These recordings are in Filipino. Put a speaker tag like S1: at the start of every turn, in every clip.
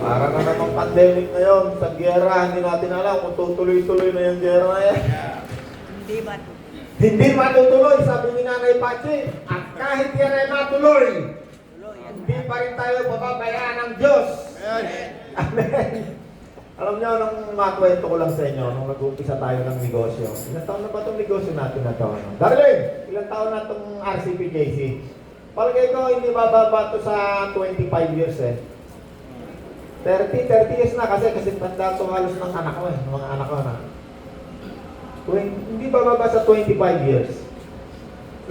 S1: Para na namang pandemic na yun, sa giyera, hindi natin alam kung tutuloy-tuloy na yung giyera na yan.
S2: Hindi ba?
S1: Hindi matutuloy, sabi ni Nanay Pachi. At kahit yan ay matuloy, hindi pa rin tayo pababayaan ng Diyos. Amen. Alam niyo, nung makwento ko lang sa inyo, nung nag-umpisa tayo ng negosyo, ilang taon na ba itong negosyo natin na ito? Darling, ilang taon na itong RCPJC? Palagay ko, hindi bababa ito sa 25 years eh. 30 years na kasi tanda ito halos ng anak ko eh, ng mga anak ko na. Hindi bababa sa 25 years.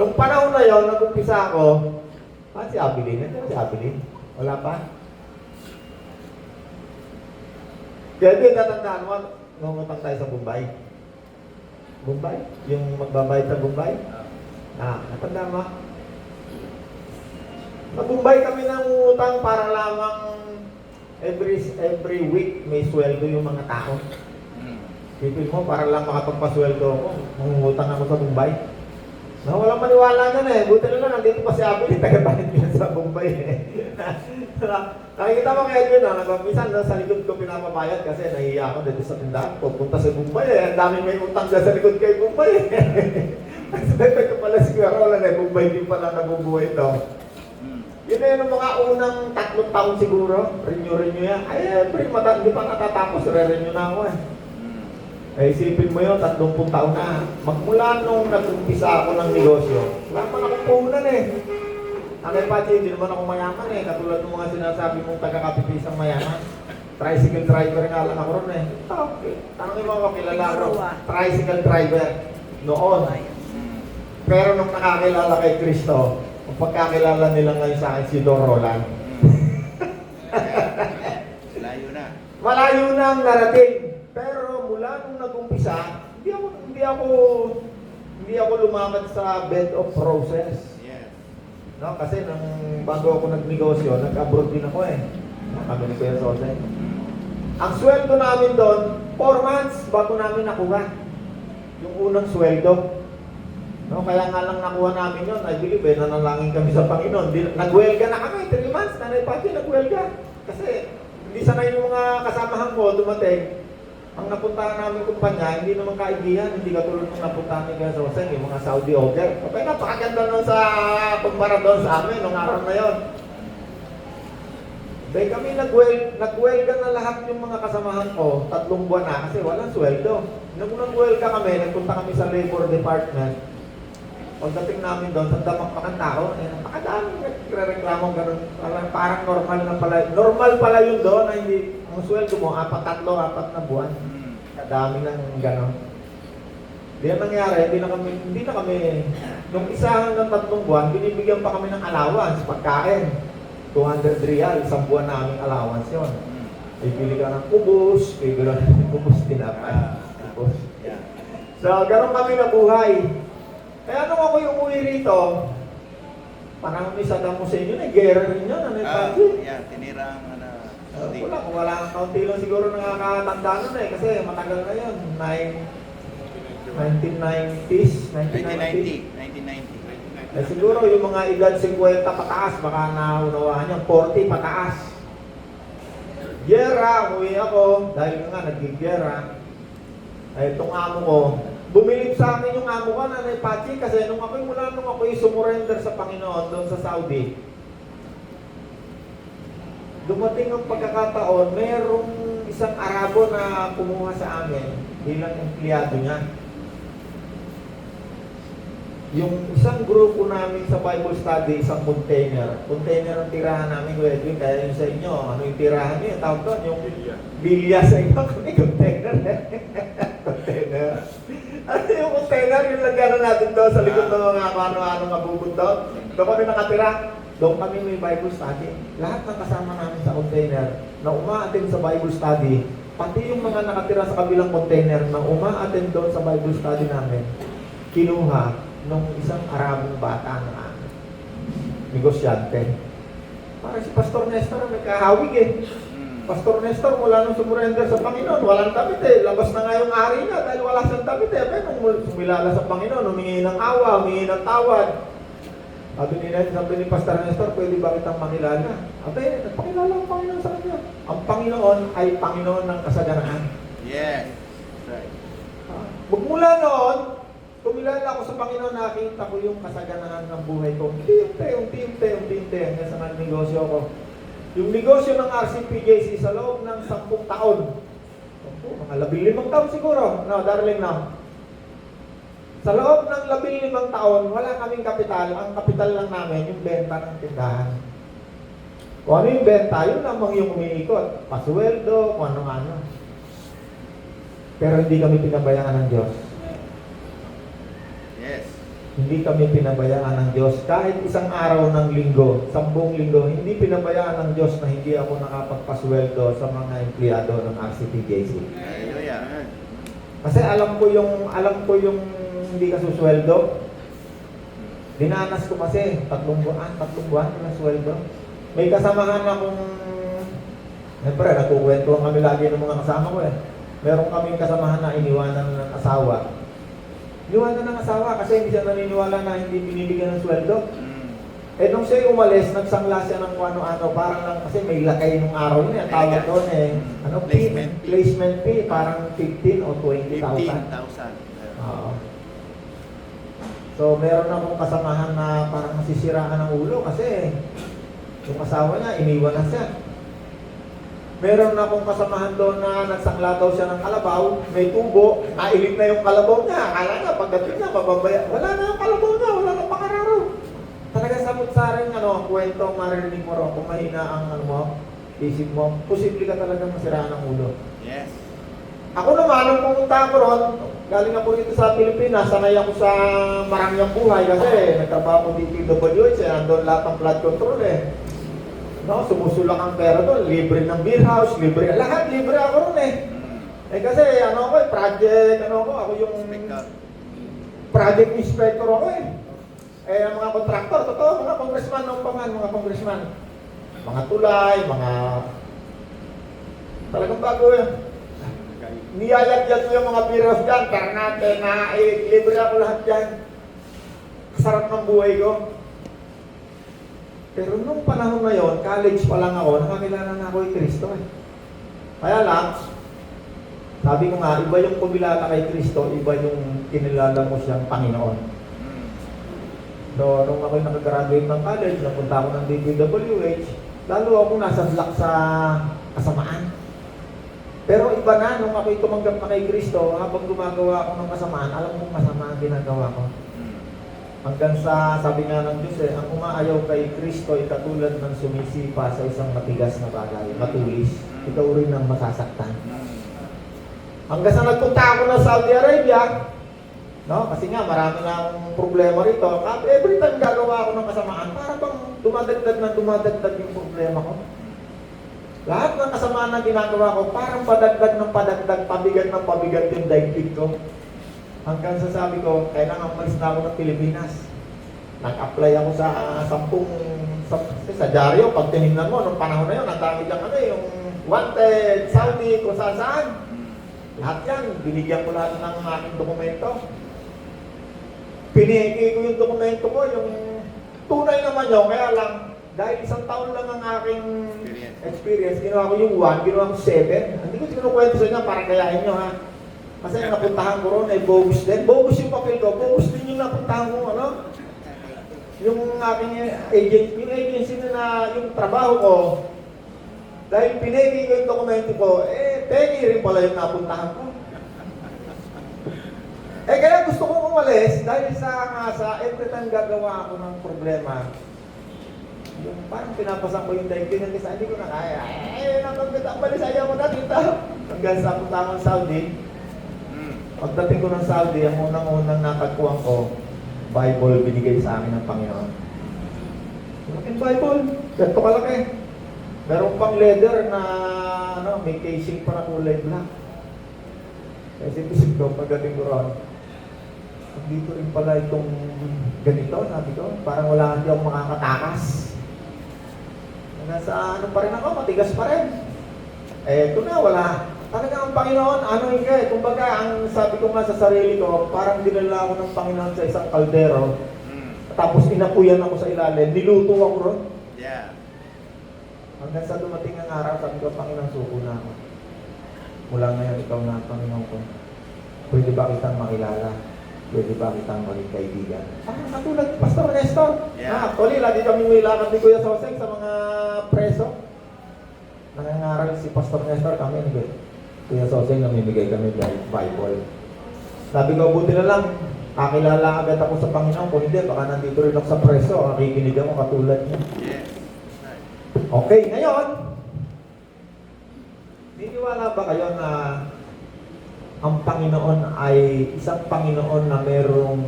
S1: Nung panahon na yon, nag-umpisa ako, si Abilin? Ito si Abilin? Wala pa? Kaya din, tatandaan mo, nungutang tayo sa Bombay. Bombay? Yung magbabayad sa Bombay? Natandaan mo? Mag-Bombay kami ng utang para lamang every week may sweldo yung mga tao. Pipil mo, para lang makapagpasweldo ako, mangungutang ako sa Bombay. No, walang maniwala na eh. Buti na lang, nandito pa si Abel, tagabayad niya sa Bombay eh. Nakikita mo kaya yun, minsan sa likod ko pinapabayad kasi nahiya ako dito sa tindahan. Pupunta sa Bombay eh, ang daming may utang dyan sa likod kay Bombay eh. Sabi ko pala siguro, wala na Bombay din pala nabubuhay ito. Yun na yun ang mga unang 3 taon siguro, renew yan. Ay, hindi pa natatapos, re-renew na ako eh. Eh, isipin mo yun, 30 taon na. Magmula nung nag-umpisa ako ng negosyo, wala pa akong puhunan eh. Nanay Pachi, hindi naman ako mayaman eh. Katulad ng mga sinasabi mong taga-kapipisang mayaman. Tricycle driver nga lang ako ron eh. Okay. Tanongin mo ako, kilala ko. Tricycle driver. Noon. Pero nung nakakilala kay Kristo, ang pagkakilala nila ngayon sa akin si Don Roland.
S3: Malayo na.
S1: Malayo na ang narating. Pero mula nung nag-umpisa, hindi ako lumakad sa bed of roses.
S3: Yes.
S1: No, kasi nang bago ako nagnegosyo, nag-abroad din ako eh. Kami ni Kuya Jose. Ang sweldo namin doon, 4 months bago namin nakuha. Yung unang sweldo. No, kaya nga lang nakuha namin yun. I believe eh, nanalangin kami sa Panginoon. Nagwelga na kami, 3 months, Nanay Pachi, nagwelga. Kasi hindi sanay yung mga kasamahan ko dumating. Ang napuntahan namin kumpanya, hindi naman kaibigan, hindi katulad ng napuntahan ni Kuya Jose, yung mga Saudi ogre. Kapag napakaganda nun sa kumpara doon sa amin, nung araw na yon. Dahil kami nagwelga na lahat yung mga kasamahan ko, 3 buwan na kasi walang sweldo. Nung nagwelga kami, nagpunta kami sa labor department. Pagdating namin doon, sa damakpakan tao, napakadaming nagre-reklamo ganun. Parang normal na pala. Normal pala yun doon na hindi, ang sweldo mo, 4 na buwan. Kadami ng gano'n. Hindi na nangyari, hindi na kami, nung isa hanggang 3 buwan, binibigyan pa kami ng allowance, pagkain. 200 real, 1 buwan naming allowance yun. Bibili ka ng kubos, bibili ka ng kubos, tinapay. Kubos. So, gano'n kami nabuhay. Kaya nung ako yung umuwi rito, parang may Saddam Hussein yun, gera rin yun, ano yung Pachi?
S3: Tinira ang
S1: Wala kang kaunti lang siguro nakakatanda nun eh, kasi matagal na yun, 1990s, 1990. Eh, siguro yung mga edad 50 pataas, baka naunawaan nyo, 40 pataas. Gera, umuwi ako, dahil nga nag-gera. Ay, itong amo ko, bumilip sa akin yung amo ko, Nanay Pachi, kasi nung ako'y sumurrender sa Panginoon doon sa Saudi, dumating ang pagkakataon, mayroong isang Arabo na kumuha sa amin bilang empleyado niya. Yung isang grupo namin sa Bible study, isang container ang tirahan namin, Kuya Edwin, kaya yung sa inyo, ano yung tirahan niyo? Tawag doon, yung bilya sa inyo, kami container. Container. Ano yung container? Yung lagyan natin doon sa likod ng mga ano-ano mabubod doon. Doon kami nakatira. Doon kami may Bible study. Lahat ng kasama namin sa container na umaattend sa Bible study, pati yung mga nakatira sa kabilang container na umaattend doon sa Bible study namin, kinuha nung isang Arabong bata na negosyante. Para si Pastor Nestor may kahawig eh. Pastor Nestor, mula nung sumurrender sa Panginoon, walang damit eh. Labas na nga yung ari niya dahil wala siyang damit eh. Pero nung sumilala sa Panginoon, humingi ng awa, humingi ng tawad. Sabi ni Pastor Nestor, pwede ba kitang makilala? Abe, nagpakilala ang Panginoon sa kanya. Ang Panginoon ay Panginoon ng kasaganaan.
S3: Yes. Right.
S1: Magmula noon, kumilala ako sa Panginoon, nakita ko yung kasaganaan ng buhay ko. Unti-unti, hanggang sa nagnegosyo ko. Yung negosyo ng RCPJC sa loob ng 10 taon. Mga 15 taon siguro. No, darling na. Sa loob ng 15 taon, wala kaming kapital. Ang kapital lang namin, yung benta ng tindahan. Kung ano yung benta, yun namang yung umiikot. Pasweldo, kung ano-ano. Pero hindi kami pinabayaan ng Diyos.
S3: Yes.
S1: Hindi kami pinabayaan ng Diyos. Kahit isang araw ng linggo, 10 linggo, hindi pinabayaan ng Diyos na hindi ako nakapagpasweldo sa mga empleyado ng RCPJC.
S3: Hallelujah.
S1: Kasi alam ko yung hindi ka susweldo. Dinanas ko kasi 3 buwan na sweldo. May kasamahan akong siyempre, nagkukwentuhan kami lagi ng mga kasama ko eh. Meron kaming kasamahan na iniwanan ng asawa. Iniwanan ng asawa kasi hindi siya naniniwala na hindi binibigyan ng sweldo. Eh nung siya umalis, nagsangla siya ng kung ano-ano, parang lang kasi may lakay nung araw niya, tawag doon eh, placement fee, parang 15 o 20,000.
S3: 15,000.
S1: Oo. So meron akong kasamahan na parang nasisiraan ng ulo kasi yung asawa niya, iniwan na siya. Meron akong kasamahan doon na nagsangla daw siya ng kalabaw, may tubo, nailit na yung kalabaw niya. Akala niya, pagdating niya, mababaya. Wala na yung kalabaw niya, wala na pakararo. Talaga sabot sa rin, kwento, maririnig mo rin, kung mahina ang isip mo, posible ka talaga masiraan ng ulo.
S3: Yes.
S1: Ako naman, nung pumunta ako ron, galing ako dito sa Pilipinas, sanay ako sa marangyang buhay kasi nagtrabaho ko dito DPWH, andun lahat ng flood control eh. No, sumusulak ang pera doon, libre ng beer house, libre, lahat libre ako ron eh. Eh kasi ako yung project inspector ako eh. Eh ang mga kontraktor, totoo, mga congressman, mga congressman. Mga tulay, talagang bago eh. Niyayagyan ko yung mga beer house dyan, karnate, libre ako lahat dyan. Sarap ng buhay ko. Pero nung panahon na yon, college pa lang ako, nakakilala na ako kay Kristo eh. Kaya lang, sabi ko nga, iba yung kumilala kay Kristo, iba yung kinilala mo siyang Panginoon. So, nung ako'y nakagraduate ng college, napunta ako ng DPWH, lalo ako nasa slack sa kasamaan. Pero iba na, nung ako'y tumanggap na kay Kristo, habang gumagawa ako ng kasamaan, alam kong masama ang ginagawa ko. Hanggang sa, sabi nga ng Diyos ang umaayaw kay Kristo ay katulad ng sumisipa sa isang matigas na bagay, matulis. Ikaw rin ang masasaktan. Hanggang sa nagpunta ako na Saudi Arabia, no? Kasi nga marami na akong problema rito. Every time gagawa ako ng kasamaan, para bang dumadagdag yung problema ko. Lahat ng kasamaan na ginagawa ko, parang padagdag ng padagdag, pabigat ng pabigat yung daigdig ko. Hanggang sa sabi ko, kailangan umalis na ako ng Pilipinas. Nag-apply ako sa 10, sa dyaryo, pag tinignan mo, nung panahon na yun, ang dami lang yung wanted, Saudi, kung saan. Lahat yan, binigyan ko lahat ng aking dokumento. Piniki ko yung dokumento ko, yung tunay naman yun, kaya lang, dahil 1 taon lang ang aking experience, ginawa ko yung 1, ginawa ko 7. Hindi ko sinukwento sa inyo para kayain nyo ha. Kasi napuntahan ko ron ay bogus din. Bogus yung papel ko, bogus din yung napuntahan ko, yung aking agency na yung trabaho ko, dahil pinegi ko yung dokumento ko, pengi rin pala yung napuntahan ko. Kaya gusto kong umalis dahil sa every time gagawa ako ng problema, yung parang pinapasan ko yung daigdigan kasi hindi ko na kaya. Nakabalis ayaw mo na dito. Hanggang sa punta akong Saudi, pagdating ko ng Saudi, ang unang-unang natagpuan ko, Bible binigay sa amin ng Panginoon. Yung Bible, ganito kalaki. Meron pang leather na may casing pa na kulay black. Kasi isip ko, pagdating ko ron, dito rin pala itong ganito, sabi ko, parang wala hindi ako makakatakas. Nasa pa rin ako, matigas pa rin. Ito na, wala. Talaga ang Panginoon, kumbaga, ang sabi ko nga sa sarili ko, parang dinala ako ng Panginoon sa isang kaldero. Tapos inapuyan ako sa ilalim, niluto ako ron.
S3: Yeah.
S1: Hanggang sa dumating ang araw, sabi ko, Panginoon, suko na ako. Mula ngayon, ikaw na, Panginoon ko. Pwede ba kitang makilala? Pwede ba kitang maging kaibigan? Parang katulad, Pastor Nestor.
S3: Yeah.
S1: Actually, lagi kami may lakad ni Kuya Soseng sa mga preso. Nangangaral si Pastor Nestor kami ni Kuya Soseng, namimigay kami Bible. Sabi ko, buti na lang, kakilala agad ako sa Panginoon. Kung hindi, baka nandito rin ako sa preso. Nakikinig ako katulad niya.
S3: Yes. Right.
S1: Okay, ngayon, niniwala ba kayo na ang Panginoon ay isang Panginoon na merong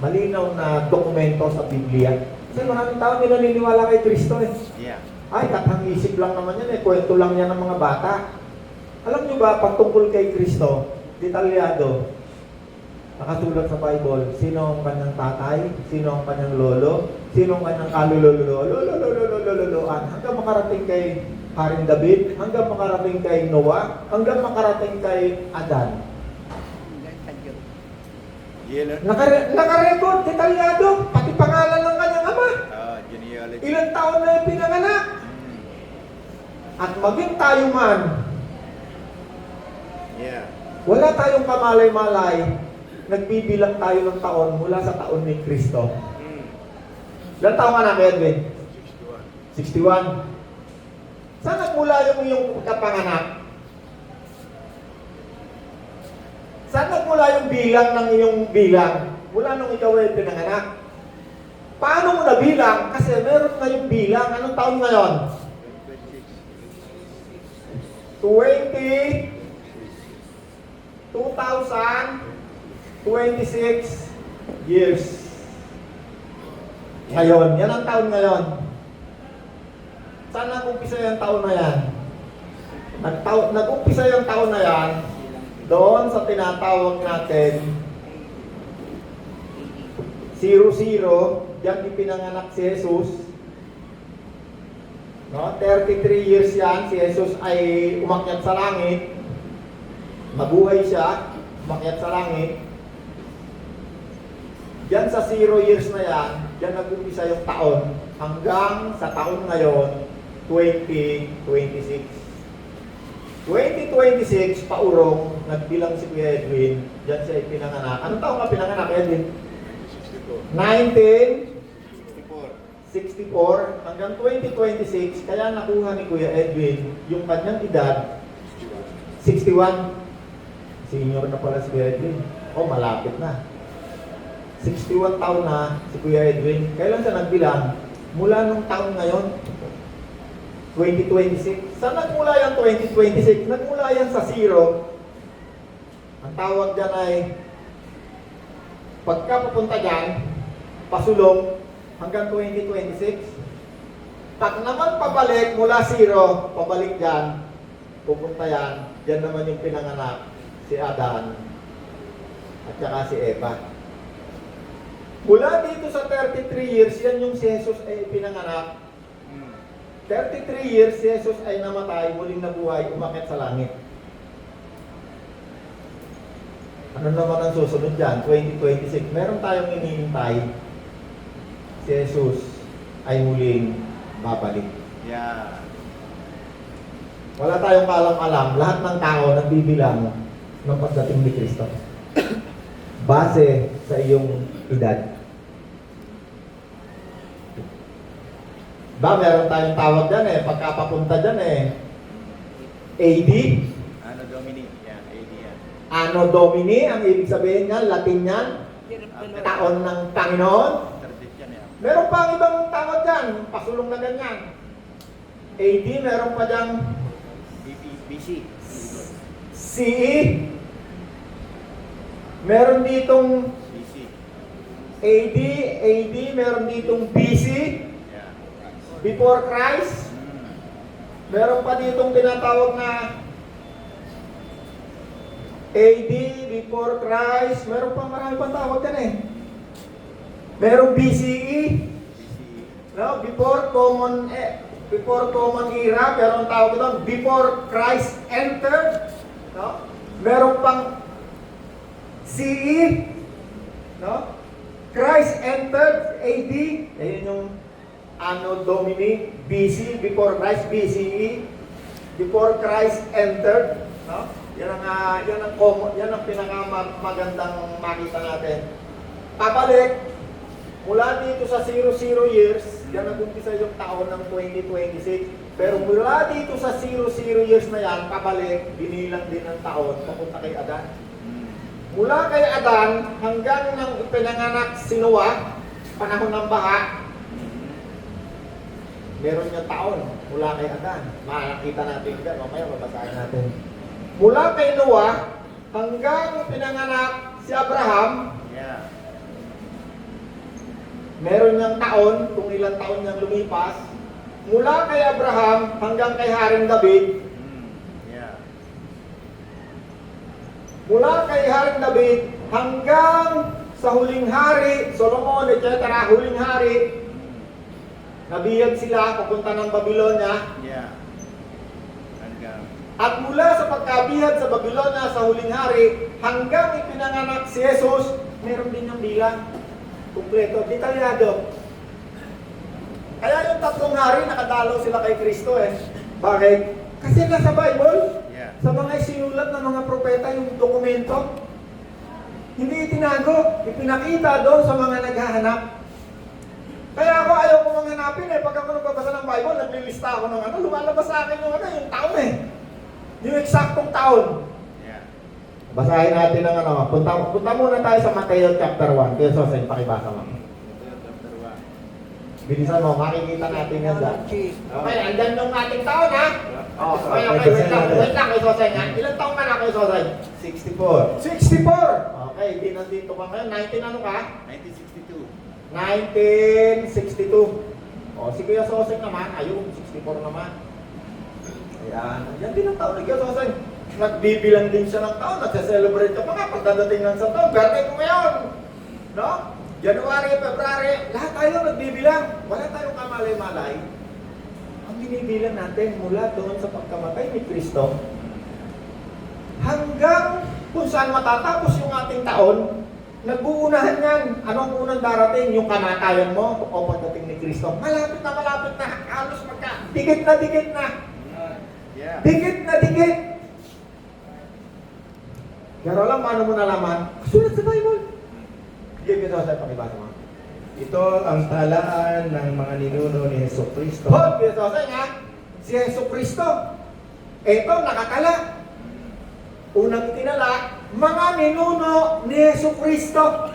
S1: malinaw na dokumento sa Biblia? Kasi maraming tao hindi naniniwala kay Kristo eh.
S3: Yeah.
S1: Ay, katang-isip lang naman yan eh. Kwento lang yan ng mga bata. Alam nyo ba, pagtungkol kay Kristo, detalyado, nakasulat sa Bible, sino ang kanyang tatay, sino ang kanyang lolo, sino ang kanyang kalululuan, hanggang makarating kay Haring David, hanggang makarating kay Noah, hanggang makarating kay Adan.
S3: Yellow.
S1: Nakarecord, detalyado, pati pangalan ng kanyang ama.
S3: Genealogy.
S1: Ilang taon na yung pinanganak. At maging tayo man,
S3: Yeah.
S1: wala tayong kamalay-malay, nagbibilang tayo ng taon mula sa taon ni Kristo. Ilang taon ka na, Edwin? 61. Saan nagmula yung iyong kapanganak? Saan nagmula yung bilang ng iyong bilang? Mula nung ikaw ay pinanganak. Paano mo nabilang? Kasi meron ngayong bilang. Anong taon ngayon? 2026 years. Ngayon, yan ang taon ngayon. Saan nag-umpisa yung taon na yan? Nag-umpisa yung taon na yan doon sa tinatawag natin 00, diyan ipinanganak si Jesus. No, 33 years yan, si Jesus ay umakyat sa langit. Mabuhay siya, umakyat sa langit. Diyan sa 0 years na yan, diyan nag-umpisa yung taon hanggang sa taon ngayon, 2026. 2026, paurong, nagbilang si Kuya Edwin, diyan siya ipinanganak. Anong taon ka pinanganak, Edwin? 1964 hanggang 2026, kaya nakuha ni Kuya Edwin yung kanyang edad 61. Senior na pala si Kuya Edwin. O, malapit na. 61 taon na si Kuya Edwin. Kailan siya nagbilang? Mula nung taon ngayon, 2026. Saan nagmula yan 2026? Nagmula yan sa 0. Ang tawag dyan ay pagka pupunta dyan, pasulong hanggang 2026. Pag naman pabalik mula 0, pabalik dyan, pupunta yan, dyan naman yung pinanganak, si Adan at saka si Eva. Mula dito sa 33 years, yan yung si Jesus ay pinanganak. 33 years, si Jesus ay namatay, muling nabuhay, umakyat sa langit. Ano naman ang susunod dyan? 2026. Meron tayong inihintay. Si Jesus ay muling babalik.
S3: Yeah.
S1: Wala tayong kaalam-alam. Lahat ng tao nagbibilang ng pagdating ni Kristo. Base sa iyong edad. Meron tayong tawag dyan eh. Pagkapapunta dyan eh. AD.
S3: Anno Domini. Yeah, AD yan.
S1: Anno Domini, ang ibig sabihin niyan, Latin yan. Taon ng Panginoon.
S3: Tradition yan.
S1: Meron pa ang ibang tawag dyan. Pasulong na ganyan. AD, meron pa dyan
S3: BC.
S1: CE. Meron ditong
S3: BC.
S1: AD, meron ditong BC.
S3: Yeah.
S1: Before Christ. Meron pa ditong tinatawag na AD, before Christ. Meron pa marami pang tawag yan eh. Meron BCE. No, before common era, pero ang tawag doon, before Christ entered. No? Meron pang CE. No? Christ entered AD, ayun yung Anno Domini, BC, before Christ, BCE, before Christ entered, no? Yan ang pinakamagandang makita natin. Pabalik, mula dito sa 00 years, yan nag-umpisa yung taon ng 2026. Pero mula dito sa 00 years na yan, pabalik, binilang din ang taon, papunta kay Adan. Mula kay Adan hanggang nang ipinanganak si Noah, panahon ng baha, meron niya taon mula kay Adan. Makakita natin yan, mamaya mabasahin natin. Mula kay Noah hanggang pinanganak si Abraham,
S3: Yeah.
S1: meron niyang taon, kung ilang taon niyang lumipas. Mula kay Abraham hanggang kay Haring David,
S3: Yeah.
S1: mula kay Haring David hanggang sa huling hari, Solomon, etc., huling hari, nabiyag sila papunta ng Babylonia.
S3: Yeah. Hanggang.
S1: At mula sa pagkabihag sa Babylonia sa huling hari hanggang ipinanganak si Jesus, meron din yung bilang kumpleto, detalyado. Kaya yung tatlong hari nakadalaw sila kay Kristo eh. Bakit? Kasi nasa Bible,
S3: Yeah.
S1: sa mga isinulat ng mga propeta yung dokumento, hindi itinago, ipinakita doon sa mga naghahanap. Kaya ako ayaw ko mga hanapin eh. Pag ako nagbabasa ng Bible, naglilista ako ng ano, lumalabas sa akin yung taon eh. Yung eksaktong taon.
S3: Yeah.
S1: Basahin natin ng ano, punta muna tayo sa Mateo chapter 1. Kaya Sosay, pakibasa mo.
S3: Chapter 1.
S1: Bilisan mo, makikita natin yan dyan. Okay, andyan yung ating taon ha. Oh, okay, wait lang kay Sosay nga. Ilang taon ka na kay Sosay?
S2: 64.
S1: 64! Okay, di nandito ka ngayon. 19 ano ka?
S3: 1962.
S1: 1962. O, si Kuya Sosay naman, ayun, 64 naman. Ayan, yan din ang taon ni Kuya Sosay. Nagbibilang din siya ng taon, nagsa-celebrate ka pa nga pagdadating ng sa taon. Birthday ko ngayon! No? January, February, lahat tayo nagbibilang. Wala tayong kamalay-malay. Ang binibilang natin mula doon sa pagkamatay ni Kristo hanggang kung saan matatapos yung ating taon, nag-uunahan yan. Anong unang darating? Yung kamatayan mo o pagdating ni Kristo. Malapit na, halos dikit na.
S3: Yeah.
S1: Dikit na dikit. Pero alam, paano mo nalaman? Sulat sa Bible. Sige, ito sa pakibasa mo.
S2: Ito ang talaan ng mga ninuno ni Hesus Kristo.
S1: Hold, ito sa nga. Si Yesu Kristo. Ito, nakatala. Unang tinala, mga ninuno ni Yesu Kristo.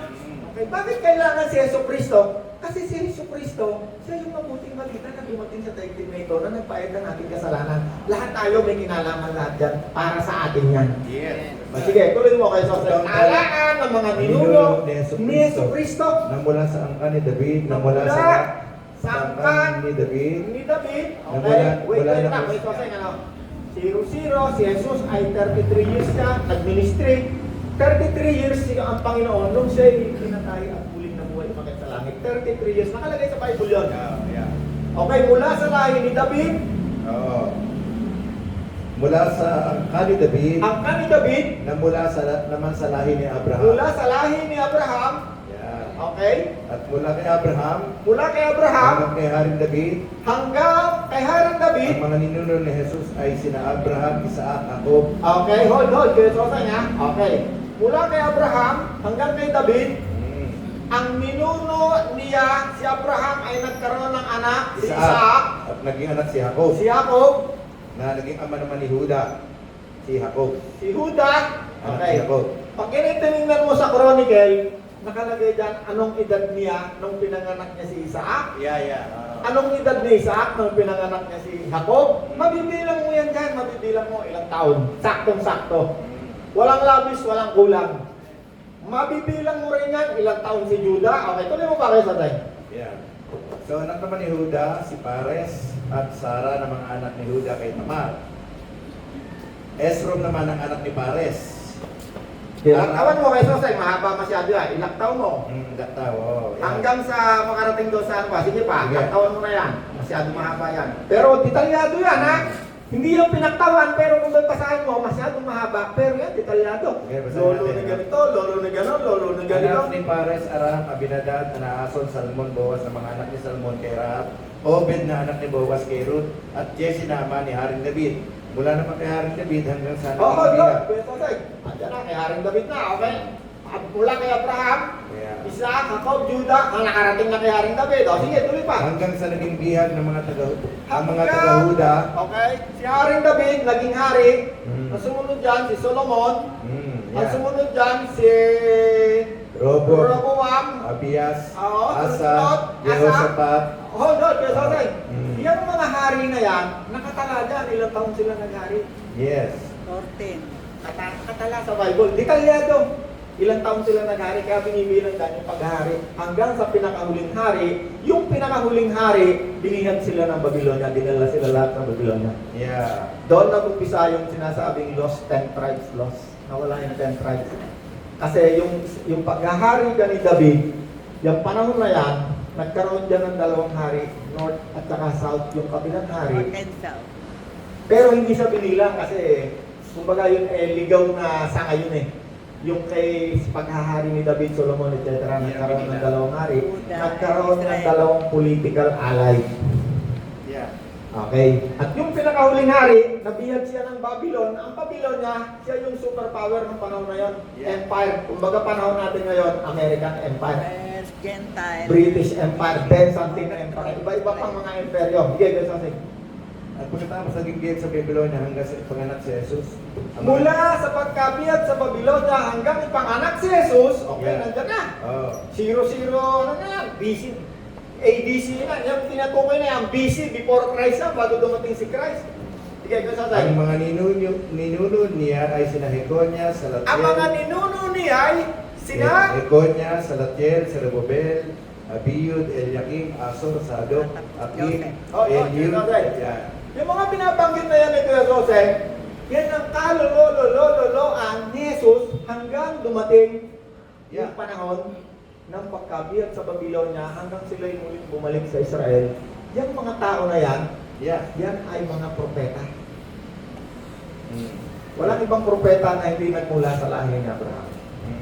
S1: Okay, bakit kailangan si Yesu Kristo? Kasi si Yesu Kristo, siya yung mabuting balita na dumating sa daigdig na ito na nagbayad ng ating kasalanan. Lahat tayo may kinalaman lahat dyan para sa atin yan.
S3: Yes.
S1: Sige, tuloy mo kayo sa talaan ng mga ninuno ni Yesu Kristo.
S2: Na mula sa angkan ni David, na mula sa angkan ni David,
S1: Ni David.
S2: Na
S1: Okay,
S2: mula
S1: wait
S2: na
S1: lang, wait lang, ano. 00, si Jesus ay 33 years siya, nag-ministry. 33 years siya ang Panginoon nung siya ay pinatay at muling nabuhay umakyat sa langit. 33 years, nakalagay sa Bible yun.
S3: Yeah.
S1: Okay, mula sa lahi ni David,
S2: oo. Mula sa angkan ni David,
S1: ang ni David,
S2: na mula naman sa lahi ni Abraham.
S1: mula sa lahi ni Abraham,
S2: Yan.
S1: okay,
S2: At mula kay Abraham,
S1: mula kay Abraham,
S2: hanggang kay Haring David,
S1: hanggang kay Haring David.
S2: ang mga ninuno ni Jesus ay sina Abraham, Isaac, Jacob.
S1: Okay, hold, kaya Sosay nga. Okay, mula kay Abraham hanggang kay David, ang ninuno niya, si Abraham ay nagkaroon ng anak, si Isaac,
S2: At naging anak si Jacob,
S1: si Jacob,
S2: na naging ama naman ni Juda, si Jacob.
S1: si Juda.
S2: Anak
S1: Okay.
S2: ni Jacob.
S1: Pag tinitingnan mo sa Chronicle, nakalagay dyan anong edad niya nung pinanganak niya si Isaac.
S3: Yeah.
S1: Anong edad ni Isaac nung pinanganak niya si Jacob? Mabibilang mo yan dyan, mabibilang mo ilang taon. Saktong-sakto. Walang labis, walang kulang. Mabibilang mo rin yan, ilang taon si Juda. Okay, tuloy mo pa kayo sa tayo.
S2: Yeah. So anak naman ni Juda, si Pares, at Sara na mga anak ni Juda kay Tamar. Esrom naman ang anak ni Pares.
S1: Ilang taon mo kay Sosay, mahaba masyado yan. Ilang taon mo.
S2: Dataw, oh. Yan.
S1: Hanggang sa makarating doon sa ano ba? Sige pa,
S2: Sige.
S1: ilang taon mo na yan. Masyado mahaba yan. Pero detalyado yan ha. Hindi yung pinaktawan, pero kung babasahin mo, masyadong mahaba. Pero yan, detalyado.
S2: Okay, basahin
S1: Lolo
S2: natin,
S1: na
S2: ha?
S1: ganito, lolo na gano'n, lolo na ganito.
S2: Anak ni Pares, Aram, Abinadab, Anaason, Salmon, Boaz na mga anak ni Salmon kay Rahab, Obed na anak ni Boaz kay Ruth, at Jesse na ama ni Haring David. Mula naman kay Haring David hanggang sa anak
S1: Oo,
S2: ni
S1: Lord,
S2: Bilhah.
S1: Kuya Sosay. Andiyan na, kay Haring David na, okay? At mula kay Abraham,
S2: Kaya,
S1: Isaac, Jacob, Judah, ang nakarating na kay Haring David. O, sige, tuloy pa.
S2: hanggang sa naging bihag ng mga taga ang mga
S1: Hanggang-
S2: taga-Huda.
S1: Okay, si Haring David, naging hari.
S2: Mm.
S1: Ang sumunod dyan, si Solomon. Ang
S2: Yeah.
S1: sumunod dyan, si
S2: Robot,
S1: Rehoboam.
S2: Abias,
S1: Oo,
S2: Asa,
S1: sunod,
S2: Jehoshaphat.
S1: Hold on, Kuya Sosay.
S2: Mm.
S1: Yan ang mga hari na yan, nakatala dyan, ilang taon sila naghari.
S2: Yes.
S4: 14.
S1: Katala sa Bible, detalyado. Ilang taon sila naghari, kaya binibilang dyan yung paghari. Hanggang sa pinakahuling hari, yung pinakahuling hari, binihag sila ng Babylonia, dinala sila lahat ng Babylonia.
S2: Yeah.
S1: Doon nag-umpisa yung sinasabing lost 10 tribes lost. Nawala yung 10 tribes. Kasi yung paghahari ka ni David, yung panahon na yan, nagkaroon dyan ng dalawang hari, north at saka south, yung kabilang hari.
S4: North and South.
S1: Pero hindi siya binilang kasi, kumbaga yun ligaw na sanga yun eh. Yung kay paghahari ni David, Solomon, etc. Nagkaroon ng dalawang hari. Nagkaroon ng dalawang political ally.
S2: Yeah.
S1: Okay. At yung pinakahuling hari, nabihag siya ng Babylon. Ang Babylonia, siya yung superpower ng panahon na yon.
S2: Yeah.
S1: Empire. Kumbaga panahon natin ngayon, American Empire.
S4: West, Gentile.
S1: British Empire, Byzantine Empire. Iba-iba pang mga imperyo. Sige, guys, sige.
S2: At pagkatapos naging bihag sa Babylonia hanggang sa panganak si Jesus. ang mga-
S1: Mula sa pagkabihag sa Babylonia hanggang ipanganak si Jesus, okay,
S2: Yeah.
S1: nandyan na.
S2: Oh.
S1: 00, ano na yan? BC. ADC na. Yung tinatukoy na yan, BC, before Christ na, bago dumating si Christ. Sige, guys,
S2: Ang mga ninuno niya ay sina Heconia, Salatiel.
S1: ang mga ninuno niya ay sina
S2: Heconia, Salatiel, Zerubbabel, Abiud, Eliakim, Asor, Sadok, Akim,
S1: Oh,
S2: Eliud.
S1: Joseph.
S2: Yan.
S1: yung mga binabanggit na yan ni Kuya Joseph, yan ang kalololololoan ni Jesus hanggang dumating yung
S2: Yeah.
S1: panahon ng pagkabihag sa Babylonia hanggang sila yung muling bumalik sa Israel. Yung mga tao na yan,
S2: Yeah.
S1: yan ay mga propeta.
S2: Mm.
S1: Walang ibang propeta na hindi nagmula sa lahi ni Abraham.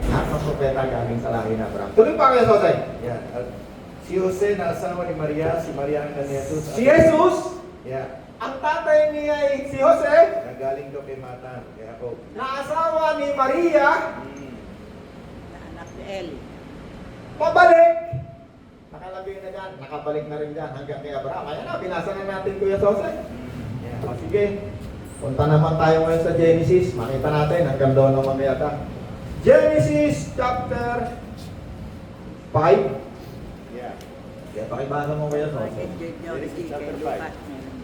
S1: Lahat ng propeta galing sa lahi ni Abraham. Tuloy pa Kuya Joseph.
S2: Yan. At si Jose na asawa ni Maria, si Maria ang ni Jesus.
S1: Si Jesus,
S2: Yeah.
S1: ang tatay niya ay si Jose,
S2: Nagaling daw kay Matan, kay Jacob.
S1: na asawa ni Maria,
S2: Mm.
S4: Na anak ni Eli.
S1: pabalik. Nakalagay na dyan, nakabalik na rin dyan hanggang kay Abraham. Ayan na, binasa na natin Kuya Jose.
S2: Yeah.
S1: O sige, punta naman tayo ngayon sa Genesis. Makita natin, hanggang doon naman yata. Genesis chapter 5.
S2: Yeah.
S1: Kaya pakibasa mo Kuya Jose.
S4: Enjoy nyo
S2: Genesis
S4: si
S2: chapter
S4: Kay
S2: 5.
S4: Lucas.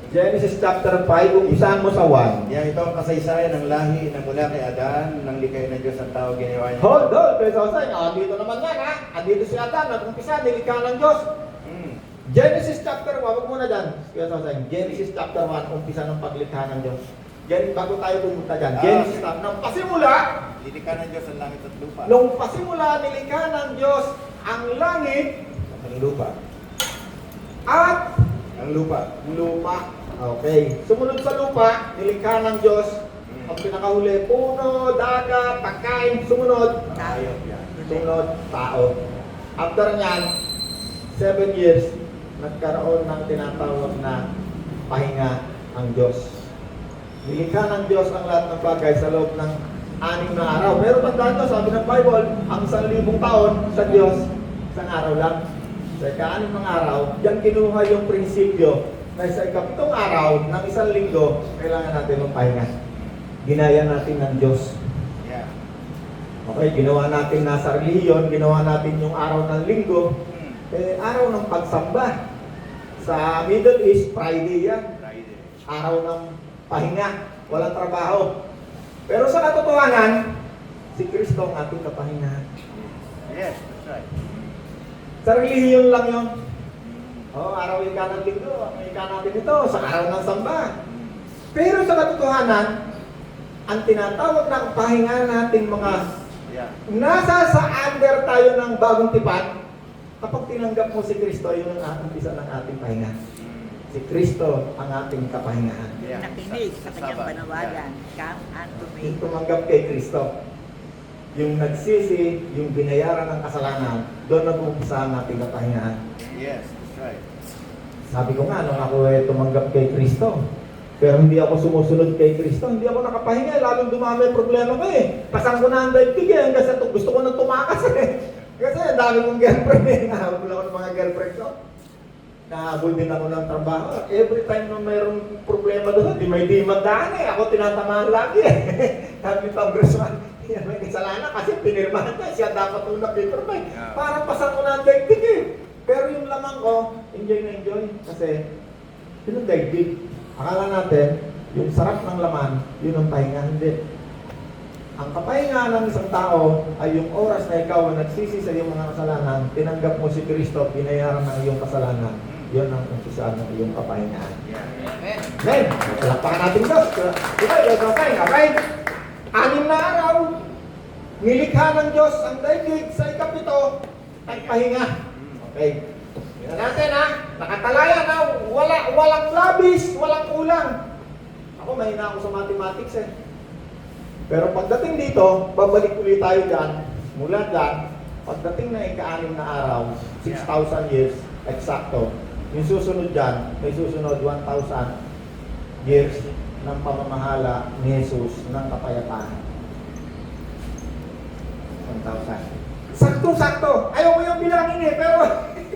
S1: Genesis chapter 5, umpisahan mo sa 1.
S2: Yan, ito ang kasaysayan ng lahi na mula kay Adan, nang likay ng Diyos ang tao ginawa niya.
S1: Hold on, Kuya Jose. Andito naman yan ha. Andito si Adan, nag-umpisa, nilikha ng Diyos.
S2: Mm.
S1: Genesis chapter 1, wag muna dyan. Kuya Jose, Genesis chapter 1, umpisa ng paglikha ng Diyos. Bago tayo pumunta dyan. Genesis chapter, nang pasimula,
S2: Lilikha ng Diyos ang langit at lupa.
S1: nung pasimula nilikha ng Diyos ang langit
S2: Ang lupa.
S1: at
S2: Ang lupa.
S1: lupa. Okay. Sumunod sa lupa, nilikha ng Diyos ang pinakahuli, puno, dagat, pagkain, sumunod,
S2: Ayop yan.
S1: sumunod, tao. After nyan, 7 years, nagkaroon ng tinatawag na pahinga ang Diyos. Nilikha ng Diyos ang lahat ng bagay sa loob ng 6 na araw. Pero tandaan nyo, sabi ng Bible, ang 1,000 taon sa Diyos, isang araw lang. Sa ika-6 ng araw, diyan kinuha yung prinsipyo na sa ika-7 araw ng 1 linggo, kailangan natin magpahinga. Ginaya natin ng Diyos.
S2: Yeah.
S1: Okay, ginawa natin nasa relihiyon, ginawa natin yung araw ng linggo, araw ng pagsamba. Sa Middle East, Friday yan.
S2: Friday.
S1: Araw ng pahinga, walang trabaho. Pero sa katotohanan, si Kristo ang ating kapahingahan.
S2: Yes, that's right.
S1: Sa relihiyon lang yun. Araw yung ng linggo, ang ika natin ito, sa araw ng samba. Pero sa katotohanan, ang tinatawag ng pahinga natin mga
S2: Yeah.
S1: nasa sa under tayo ng bagong tipan, kapag tinanggap mo si Kristo, yun ang umpisa ng ating pahinga. Si Kristo ang ating kapahingahan.
S3: Yeah.
S4: Nakinig sa kanyang
S3: Sabbath.
S4: panawagan. Come unto me.
S1: Yung tumanggap kay Kristo. Yung nagsisi, yung binayaran ng kasalanan, doon nag-uumpisa ang ating kapahingahan.
S3: Yes, that's right.
S1: Sabi ko nga, nung ako tumanggap kay Kristo, pero hindi ako sumusunod kay Kristo, hindi ako nakapahinga, lalong dumami ang problema ko eh. Pasang ko na ang daigdig eh, hanggang sa gusto ko nang tumakas eh. Kasi ang dami kong girlfriend eh, nahabol ako ng mga girlfriend ko. Nahabol din ako ng trabaho. Every time na mayroong problema doon, di may mandaan eh. Ako tinatamaan lagi eh. Sabi pa, Congressman, yan may kasalanan kasi pinirmahan niya. Siya dapat unang pinirmahan. Parang pasang ko na ang daigdig eh. Pero yung lamang ko, enjoy na enjoy. Kasi, yun ang daigdig. Akala natin, yung sarap ng laman, yun ang pahinga. Hindi. Ang kapahinga ng isang tao ay yung oras na ikaw ang nagsisi sa iyong mga kasalanan, tinanggap mo si Kristo, binayaran ng iyong kasalanan. Yun ang umpisaan ng iyong kapahingaan.
S3: Yeah.
S1: Amen! Palakpakan natin Diyos. Diba, Diyos ang pahinga. Okay? 6 na araw, nilikha ng Diyos ang daigdig sa ikapito, nagpahinga. Okay. Tingnan natin ha. Nakatalaya na. Walang labis, walang kulang. Ako mahina ako sa mathematics eh. Pero pagdating dito, babalik ulit tayo dyan. Mula dyan, pagdating na ika-6 na araw, 6,000 years, eksakto. Yung susunod dyan, may susunod 1,000 years ng pamamahala ni Jesus ng kapayapaan. 1,000. Saktong-sakto. Ayaw ko yung bilangin eh, pero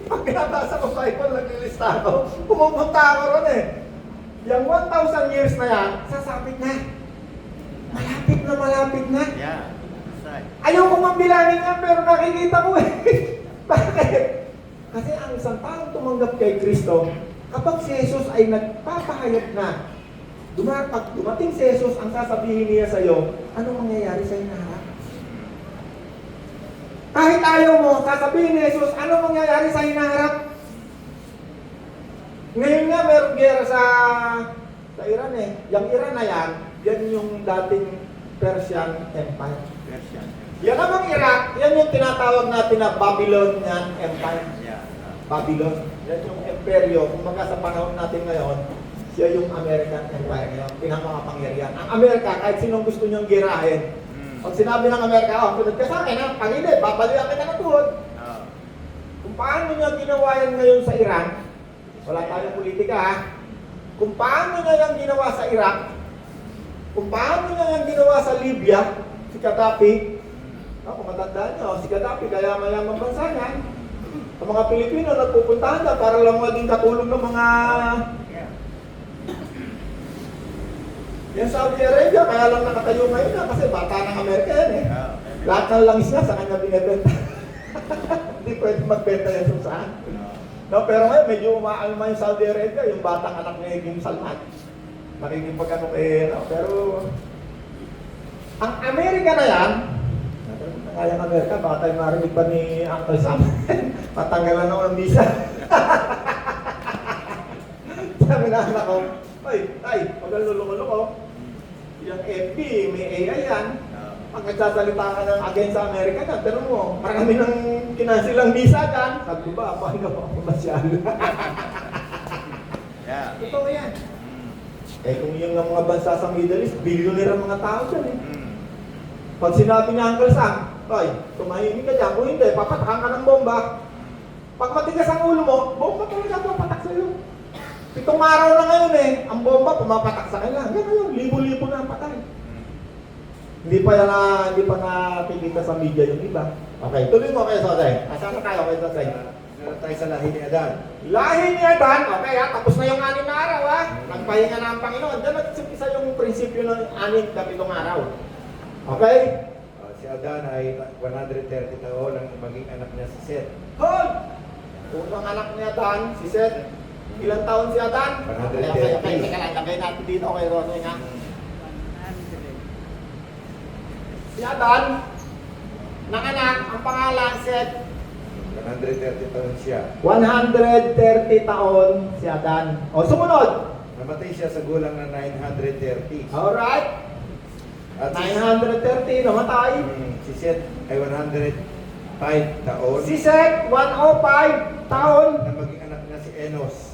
S1: pag binabasa ko sa Bible, naglilista ako, pumupunta ako ron eh. Yung 1,000 years na yan, sasabit na. Malapit na.
S3: Yeah, that's right.
S1: Ayaw ko mabilangin nga, pero nakikita ko eh. Bakit? Kasi ang isang taong tumanggap kay Kristo, kapag si Jesus ay nagpapahayag na, pag dumating si Jesus, ang sasabihin niya sa iyo, ano mangyayari sa hinaharap? Kahit ayaw mo, sasabihin ni Jesus, ano mangyayari sa hinaharap? Ngayon nga, mayroong gera sa Iran eh. Yung Iran na yan yung dating Persian Empire.
S3: Persian.
S1: Yan namang Iraq, yan yung tinatawag natin na Babylonian Empire.
S3: Yeah.
S1: Babylon. Yan yung imperyo. Kung sa panahon natin ngayon, siya yung American Empire ngayon. Pinamakapangyarihan. Ang Amerika, kahit sinong gusto niyang girahin. Pag sinabi ng Amerika, sunod ka sa akin ha, pag hindi, babaliwan kita ng tuhod.
S3: Oh.
S1: Kung paano niya ginawa yan ngayon sa Iran, wala tayong politika ha. Kung paano niya yung ginawa sa Iraq, kung paano niya yung ginawa sa Libya, si Gaddafi, kung matandaan niyo, si Gaddafi, kaya mayamang bansa niya. Ang mga Pilipino nagpupuntahan na para lang maging katulong ng mga...
S3: Yeah.
S1: Yan Saudi Arabia, kaya lang nakatayo ngayon na kasi bata ng Amerika yan eh.
S3: Oh.
S1: Lahat ng langis niya sa kanya binibenta. Hindi pwede magbenta yan kung saan. No, pero ngayon medyo umaalma yung Saudi Arabia, yung batang anak ni King Salman. Nakikipag-ano kay, no? Pero ang Amerika na yan, kaya ng Amerika, baka tayo marinig pa ni Uncle Sam. Patanggalan ako ng visa. Sabi na anak ko, ay, pag luloko-loko, yung FB, may AI yan. Pag nagsasalita ka ng against sa Amerika na, pero mo, marami ng kinasilang visa dyan. Sabi ko ba, paano ako masyado?
S3: Yeah.
S1: Totoo yan. Eh kung yung mga bansa sa Middle East, billionaire ang mga tao dyan eh. Pag sinabi ni Uncle Sam, ay, tumahimik ka dyan. Kung hindi, papatakan ka ng bomba. Pag matigas ang ulo mo, bomba talaga papatak sa'yo. 7 araw na ngayon eh, ang bomba pumapatak sa kanila. Hanggang ngayon, libo-libo na ang patay. Hindi pa nakikita sa media yung iba. Okay, tuloy mo kayo, Sosay. Asan na tayo kayo, Sosay?
S2: Tayo sa lahi ni Adan.
S1: Lahi ni Adan, okay ha, tapos na yung 6 na araw ha. Nagpahinga na ang Panginoon. Diyan nagsimpisa yung prinsipyo ng 6 na 7 araw. Okay?
S2: Si Adan ay 130 taon ang maging anak niya si Seth.
S1: Hold! Unang anak ni Adan, si Seth. Ilang taon si Adan?
S2: 130.
S1: Okay, teka lang, lagay natin dito kay Rosay ha.
S4: 100.
S1: Si Adan, nanganak, ang pangalan, Seth.
S2: 130 taon siya.
S1: 130 taon si Adan. O, sumunod!
S2: Namatay siya sa gulang na 930.
S1: Alright.
S2: At
S1: 930, namatay.
S2: si Seth ay 105 taon.
S1: Si Seth, 105 taon.
S2: Na maging anak niya si Enos.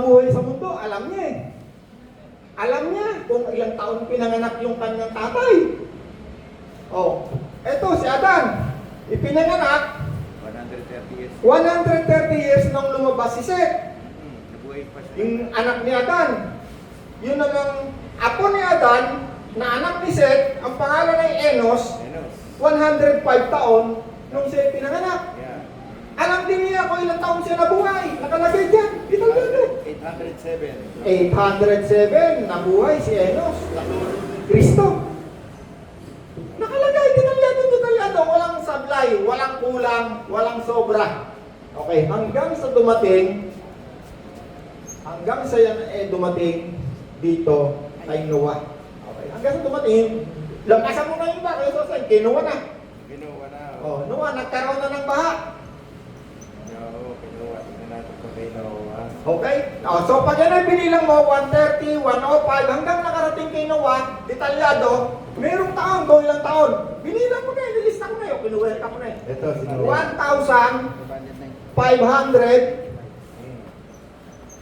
S1: nabuhay sa mundo, alam niya eh. Alam niya kung ilang taon pinanganak yung kanyang tatay. Oh, eto si Adan, ipinanganak
S3: 130 years.
S1: 130 years nang lumabas si Seth.
S3: Nabuhay pa siya.
S1: Yung anak ni Adan. Yun namang apo ni Adan, na anak ni Seth, ang pangalan ay Enos,
S3: Enos.
S1: 105 taon nung siya pinanganak.
S3: Yeah.
S1: Alam din niya kung ilang taon siya nabuhay. Nakalagay dyan. Italyado.
S3: 807.
S1: 807, nabuhay si Enos. Kristo. Nakalagay, detalyado. Walang sablay, walang kulang, walang sobra. Okay, hanggang sa dumating dito kay Noah. Okay, hanggang sa dumating, lampasan mo na yung iba, kaya sa kay Noah na.
S3: Kinuha na.
S1: Oh, Noah, nagkaroon na ng baha.
S3: Oo, kinuha. Tingnan natin kung kay Noah.
S1: Okay? So pag yan ay binilang mo, 130, 105, hanggang nakarating kay Noah, detalyado, merong taon, kung ilang taon. Binilang mo na, nilista ko na yun, kinuwenta ko na yun.
S2: Ito, si Noah.
S1: 1,500,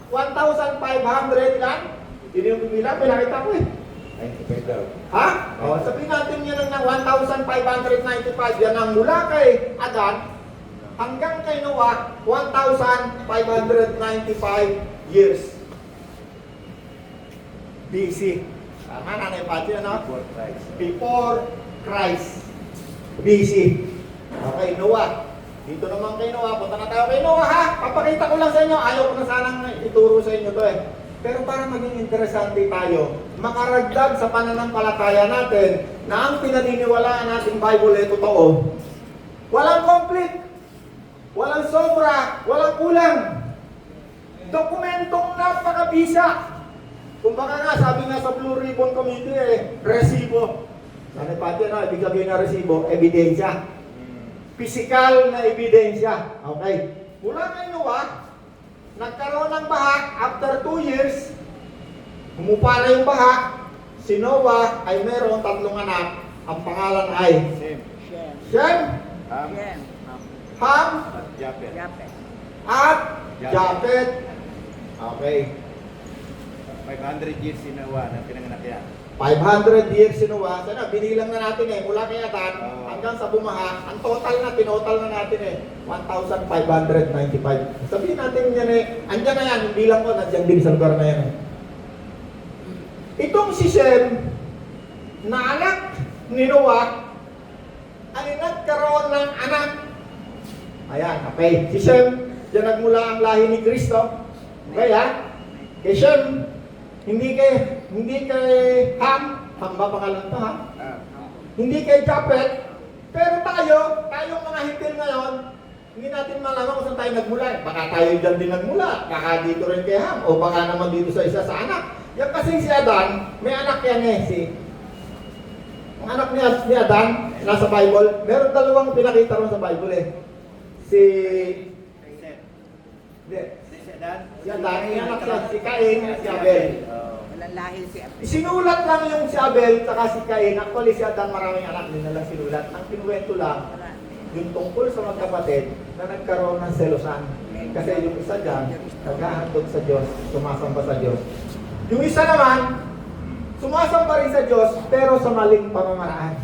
S1: 1,500 ilan? Yun yung binilang, pinakita ko eh.
S2: 95 daw.
S1: Ha? Sabihin natin yan ng 1,595, yan ang mula kay Adan, hanggang kay Noah, 1,595 years. BC. Tama na na yung pati, ano?
S3: Before Christ.
S1: Before Christ. BC. Okay, Noah. Dito naman kay Noah. Punta na tayo kay Noah, ha? Papakita ko lang sa inyo. Ayaw ko na sanang ituro sa inyo to eh. Pero para maging interesante tayo, makaragdag sa pananampalataya natin na ang pinaniniwalaan nating Bible ay totoo. Walang complete. Walang sobra, walang kulang. Dokumentong napakabisa. Kumbaga nga, sabi nga sa Blue Ribbon Committee resibo. Ano pati na, ibig sabihin na resibo, ebidensya. Physical na ebidensya. Okay. Mula kay Noah, nagkaroon ng baha after 2 years, humupa na yung baha, si Noah ay meron 3 anak. Ang pangalan ay
S3: Same.
S4: Shem.
S1: Shem,
S3: Ham.
S4: Shem.
S1: Ham,
S3: At Japhet.
S4: Japhet.
S1: at Japhet. Okay.
S3: 500 years si Noah na pinanganak yan.
S1: 500 years si Noah. Sana, binilang na natin mula kay Adan hanggang sa bumaha. Ang tinotal na natin 1,595. Sabihin natin yan andyan na yan, yung bilang ko, nandiyan din sa lugar na yan. Itong si Shem, na anak ni Noah, ay nagkaroon ng anak. Ayan, okay. Si Shem, diyan nagmula ang lahi ni Kristo. Okay, ha? Kay Shem, hindi kay Ham ba pangalan to, ha? hindi kay Japet, pero tayong mga hitil ngayon, hindi natin malaman kung saan tayo nagmula. Baka tayo dyan din nagmula, baka dito rin kay Ham, o baka naman dito sa isa sa anak. Yan kasi si Adan, may anak yan ang anak ni Adan, nasa Bible, meron dalawang pinakita ron sa Bible Si Adan, yung anak niya, si Cain, si Abel.
S4: Walang lahi si Abel.
S1: Sinulat lang yung si Abel, saka si Cain. Actually, si Adan maraming anak din na lang sinulat. Ang kinuwento lang, yung tungkol sa magkapatid na nagkaroon ng selosan. Kasi yung isa dyan, naghahandog sa Diyos, sumasamba sa Diyos. Yung isa naman, sumasamba rin sa Diyos, pero sa maling pamamaraan.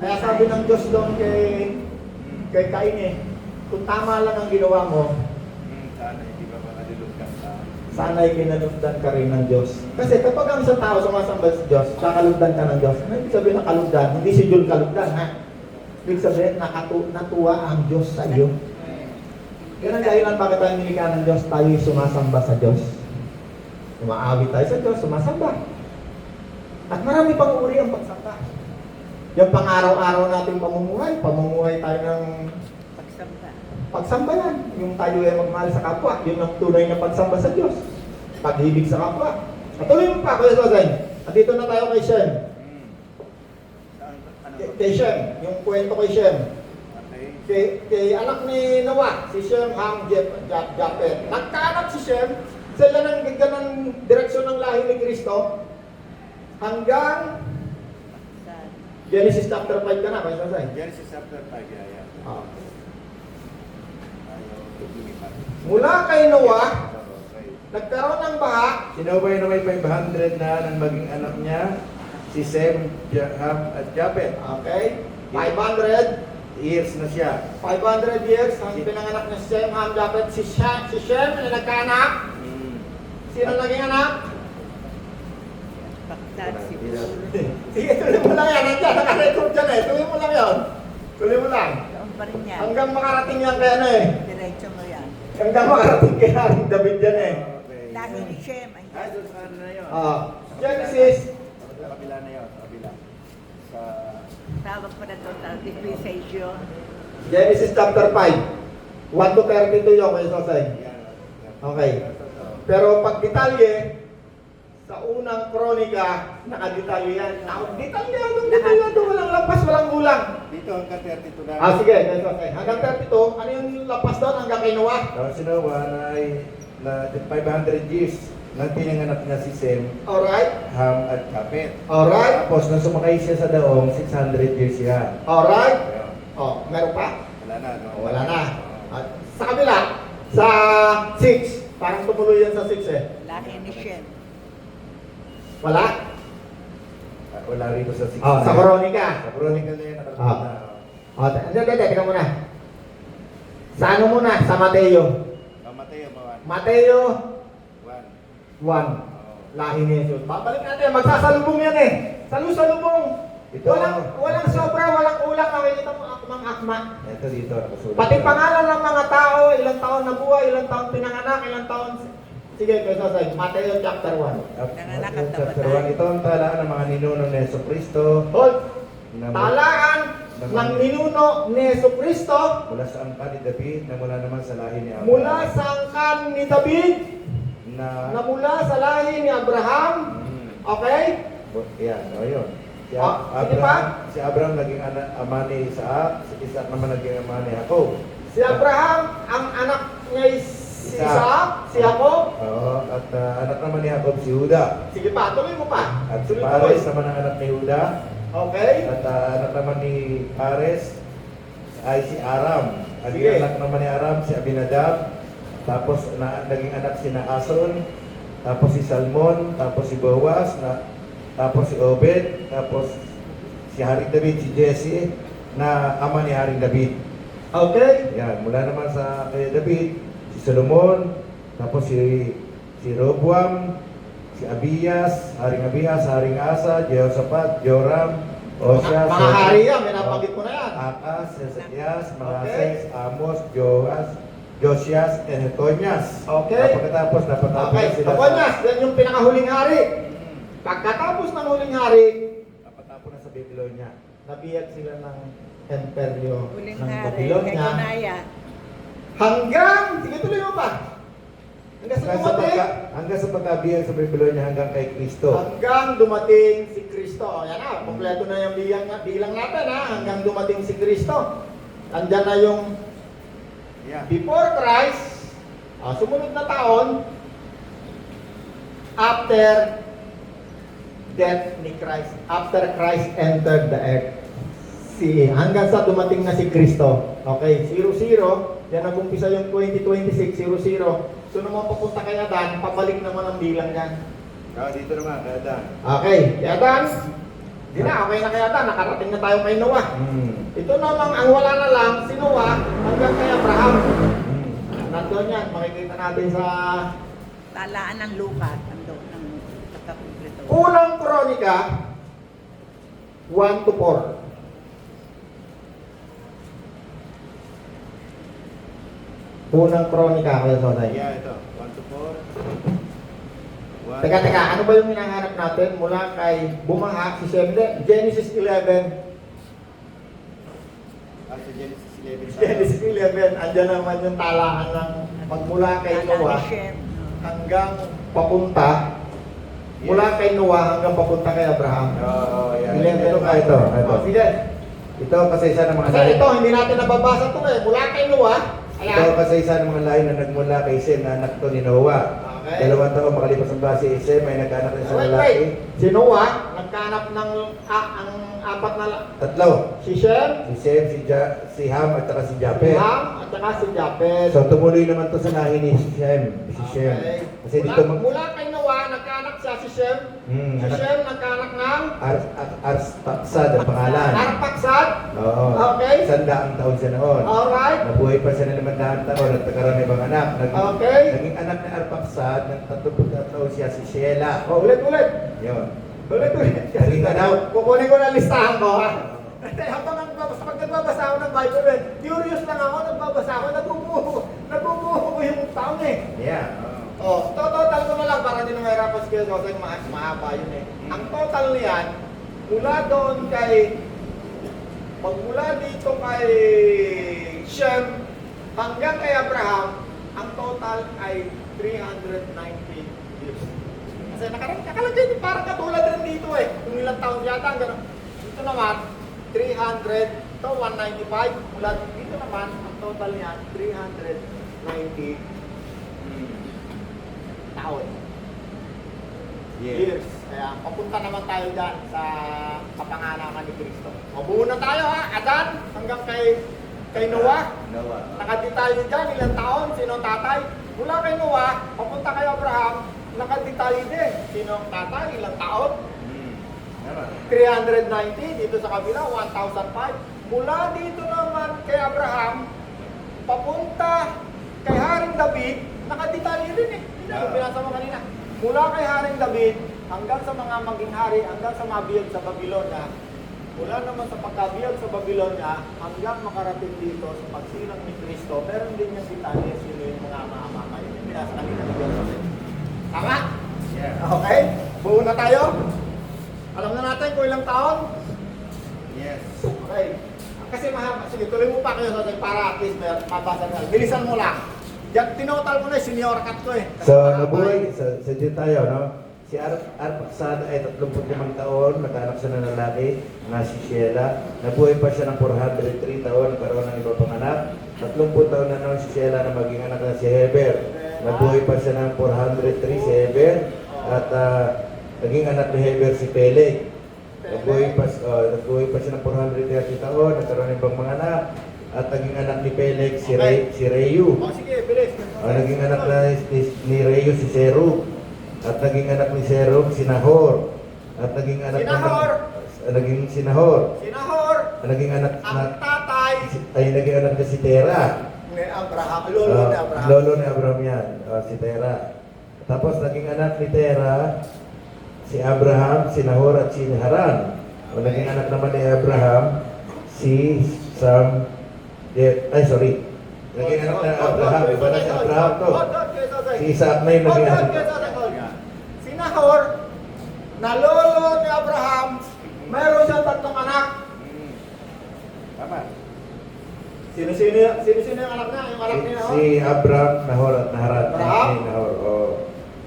S1: Kaya sabi ng Diyos doon kay Cain kung tama lang ang ginawa mo,
S2: Sana hindi ba makadulugkan ka?
S1: sana'y kinalugdan ka rin ng Diyos. Kasi kapag ang isang tao sumasamba sa Diyos, kakalugdan ka ng Diyos. Ano ibig sabihin ng kalugdan? Hindi si Jul kalugdan, ha? Ibig sabihin, natuwa ang Diyos sa iyo. Yan ang dahilan bakit tayo nilikha ng Diyos, tayo'y sumasamba sa Diyos. Umaawit tayo sa Diyos, sumasamba. At marami pang uri ang pagsamba. Yung pang-araw-araw nating pamumuhay tayo ng pagsamba yan. Yung tayo ay magmahal sa kapwa, yun ang tunay na pagsamba sa Diyos. Pag-ibig sa kapwa. At tuloy mo pa, Kuya Susan. At dito na tayo kay Shem. Kay Shem, yung kwento kay Shem. Kay anak ni Noah, si Shem, Ham, Japet. Nagkaanak si Shem, sila ng ganang direksyon ng lahi ni Kristo hanggang Genesis chapter 5 ka na, Kuya Susan.
S2: Genesis chapter 5, yeah.
S1: Mula kay Noah, nagkaroon ng baha.
S2: Si Noah na may 500 na nang maging anak niya, si Sem, Ham, at Japet.
S1: Okay? 500
S2: Years na siya.
S1: 500 years ang pinanganak na si Shem, Ham, Japet. Si Shem na nagkaanak. Sino naging anak?
S4: Bagdad si Bulo.
S1: Sige, tuloy mo lang yan. Nandiyan, nakarecord dyan Tuloy mo lang yun. Tuloy mo lang.
S4: Doon pa rin yan.
S1: Hanggang makarating yan kaya
S4: Diretso mo yan.
S1: Hanggang makarating kay Haring David yan
S4: Lahi ni Shem.
S2: Ay, doon sa ano na yun.
S1: Genesis.
S2: Sa kabila na yun, sa kabila. Sa...
S4: Tawag pa na doon, dispensation.
S1: Genesis chapter 5. 1 to 32 yun, Kuya Sosay. Okay. Pero pag detalye, sa unang kronika, nakadetalye yan. Detalye, walang lampas, walang kulang.
S2: Dito hanggang 32 na.
S1: Sige, Kuya Sosay. Hanggang 32, ano yung lampas doon hanggang kay Noah?
S2: Si Noah na 500 years nang pinanganak niya si Sem,
S1: Alright?
S2: Ham, at Japet.
S1: Alright?
S2: Tapos nang sumakay siya sa daong, 600 years siya.
S1: Alright?
S2: Ayun.
S1: Meron pa?
S2: Wala na, no?
S1: Wala na. At sa kabila, sa 6, parang tumuloy yan sa 6
S4: Lahi ni Shem.
S1: Wala?
S2: Wala rito sa 6.
S1: Sa kronika.
S2: Sa kronika na yan, nakalagay na.
S1: Hindi, teka muna. Sa ano muna? Sa Mateo.
S2: Mateo,
S1: Mateo
S2: 1.
S1: 1. Lahi ni Jesus. Babalik natin, magsasalubong yan Salusalubong.
S2: Ito.
S1: Walang sobra, walang kulang. Makikita mo akmang-akma.
S2: Ito dito, nakasulat.
S1: Pati pangalan ng mga tao, ilang taon na buhay, ilang taon pinanganak, ilang taon... Sige, Kuya Sosay, Mateo chapter 1.
S4: Nanganak at
S2: Chapter
S4: namatay.
S2: 1. Ito ang talaan ng mga ninuno ni Yeso Cristo.
S1: Hold!
S2: Na-
S1: Talaan ng ninuno ni Jesucristo
S2: Mula sa angkan ni David na mula naman sa lahi ni Abraham.
S1: mula sa angkan ni David na mula sa lahi ni Abraham. Okay?
S2: Yan, yun.
S1: Sige pa?
S2: Si Abraham naging ama ni Isaac, si Isaac naman naging ama ni Jacob.
S1: Si Abraham, ang anak niya ay si Isaac, si Jacob.
S2: Oo, at anak naman ni Jacob si Juda.
S1: Sige pa, tuloy mo pa.
S2: At si
S1: Tuloy,
S2: Pares
S1: tuloy.
S2: naman ang anak ni Juda.
S1: Okay?
S2: At anak naman ni Pares ay si Aram. Ang
S1: Sige.
S2: anak naman ni Aram si Abinadab. Tapos naging anak si Naason. Tapos si Salmon. Tapos si Boaz. Tapos si Obed. Tapos si Haring David, si Jesse na ama ni Haring David.
S1: Okay?
S2: Yan, mula naman sa kay David, si Solomon, tapos si Roboam, si Abiyas, Haring Asa, Jehoshaphat, Joram, Osias,
S1: Mga hari yan, may nabanggit ko na yan.
S2: Akas, Hezekias,
S1: Okay.
S2: Manases, Amos, Josias, and Jeconias.
S1: Okay.
S2: Pagkatapos, napatapos
S1: Okay, Jeconias, yan yung pinakahuling hari. Pagkatapos ng huling hari,
S2: napatapos na sa sa Babylonia.
S1: Nabiyag sila ng imperyo
S4: Huling
S1: ng
S4: hari, kay
S1: Babylonia.
S4: Kunaya.
S1: Hanggang, sige tuloy mo pa. Hanggang sa dumating.
S2: Hanggang sa pagkabiyag sa Babylonia hanggang kay Kristo.
S1: Hanggang dumating si Kristo. Yan na, kompleto na yung bilang natin ha. Hanggang dumating si Kristo. Andyan na yung
S3: Yeah.
S1: before Christ, sumunod na taon, after death ni Christ, after Christ entered the earth. Hanggang sa dumating na si Kristo. Okay, 00, yan nag-umpisa yung 2026, 00. So naman papunta kay Adan, pabalik naman ang bilang yan.
S3: Dito naman, kaya Dan.
S1: Okay, kay Adan, di na, okay na kay Adan, nakarating na tayo kay Noah. Ito namang ang wala na lang, si Noah hanggang kay Abraham. Nandun yan, makikita natin sa
S4: Talaan ng Lucas. Ando, ng pagkakumpleto.
S1: Unang Kronika 1 to 4. Unang Kronika, Kuya Sonay.
S3: Yeah, ito. 1 to 4.
S1: Teka, ano ba yung hinahanap natin mula kay bumaha si Shem? Genesis 11.
S3: Sa Genesis 11.
S1: Genesis 11, andyan naman yung talaan ng magmula kay
S4: Talaan
S1: Noah
S4: ni Shem.
S1: hanggang papunta. Mula kay Noah hanggang papunta kay Abraham.
S3: Oo, yan.
S1: 11.
S2: Ito ka, ito.
S1: Sige.
S2: Ito kasi isa ng mga
S1: Kasi
S2: lahi.
S1: ito, hindi natin nababasa ito eh. Mula kay Noah,
S2: Ito
S1: ayan.
S2: kasi isa ng mga lahi na nagmula kay Sem na anak to ni Noah.
S1: Okay.
S2: 2 taon makalipas ang base si Sem ay nagkaanak ng isang
S1: Wait.
S2: lalaki.
S1: Si Noah, nagkanap ng ang apat na
S2: Tatlo.
S1: si Shem,
S2: Si Sem, si Ham at saka si
S1: si
S2: Japet.
S1: Ham, at saka si Japet.
S2: So tumuloy naman to sa lahi ni Shem. Si Shem.
S1: Okay.
S2: Kasi dito
S1: Mula kay Noah, nagkanak siya si Shem. Si Shem, nagkanak ng
S2: Arpaksad ang pangalan.
S1: Arpaksad.
S2: Oo.
S1: Okay.
S2: 100 taon siya noon.
S1: Alright.
S2: Nabuhay pa siya ng 500 taon at nagkaroon ng ibang anak.
S1: Okay.
S2: Naging anak ni Arpaksad, ng 33 taon siya si Sheila.
S1: Ulit.
S2: Yun.
S1: Ulit.
S2: Sige ka daw.
S1: Kukunin ko na listahan ko ha. Habang pag nagbabasa ako ng Bible, curious lang ako, nagbabasa ako, nabubuho ko yung taon eh.
S2: Yeah.
S1: Total ko na lang para hindi na mahirapan si Kuya Jose, mahaba yun eh. Ang total niyan, mula doon magmula dito kay Shem hanggang kay Abraham, ang total ay 390 years. Kasi nakalagay din parang katulad rin dito eh. Kung ilang taon yata, gano'n. Dito naman, 300 to 195. Mula dito naman, ang total niyan, 390 taon. Years. Kaya papunta naman tayo dyan sa kapanganakan ni Kristo. Mabuo na tayo ha, Adan, hanggang kay Noah.
S3: Noah.
S1: Nakadetalye dyan, ilang taon, sino ang tatay. Mula kay Noah, papunta kay Abraham, nakadetalye din. Sino ang tatay, ilang taon.
S3: Tama.
S1: 390, dito sa kabila, 1,005. Mula dito naman kay Abraham, papunta kay Haring David, nakadetalye rin eh. Yung binasa mo kanina. Mula kay Haring David, hanggang sa mga maging hari, hanggang sa mabiyag sa Babylonia, mula naman sa pagkabiyag sa Babylonia, hanggang makarating dito sa pagsilang ni Kristo, meron din yung detalye sino yung mga ama-ama. Yun yung binasa kanina ni Jose. Tama?
S3: Yeah.
S1: Okay? Buo na tayo? Alam na natin kung ilang taon?
S3: Yes.
S1: Okay. Kasi mahaba. Sige, tuloy mo pa kayo sa para at least mabasa na. Bilisan mo lang. Diyan, tinotal mo na, senior cut ko eh.
S2: So, nabuhay, sa dito tayo, no? Si Arpaksad ay 35 taon, nagkaanak siya ng lalaki, na si Sheila. Nabuhay pa siya ng 403 taon, nagkaroon ng iba pang anak. 30 taon na noon si Sheila na maging anak na si Heber. Nabuhay pa siya ng 403 si Heber. At naging anak ni Heber si Peleg. Nabuhay pa siya ng 430 taon, nagkaroon ng ibang mga anak. At naging anak ni Peleg si Reu.
S1: Sige, bilis.
S2: Naging anak ni Reu si Serug. At naging anak ni Serug si Nahor. At naging anak naging si Nahor.
S1: Sinahor,
S2: Naging anak
S1: ang tatay
S2: naging anak niya si Tera.
S1: ni Abraham, lolo ni Abraham.
S2: Lolo ni Abraham yan, si Tera. Tapos naging anak ni Tera si Abraham, si Nahor at si Haran. Naging anak naman ni Abraham si Sam. Naging anak ni Abraham. Iba na si Abraham to. Si Isaac na yung naging anak.
S1: Si Nahor, na lolo ni Abraham, mayroon siyang 3
S3: Tama.
S1: Sino-sino yung anak niya? Yung anak ni Nahor?
S2: Si Abraham, Nahor at Haran.
S1: Abraham?
S2: Si Nahor,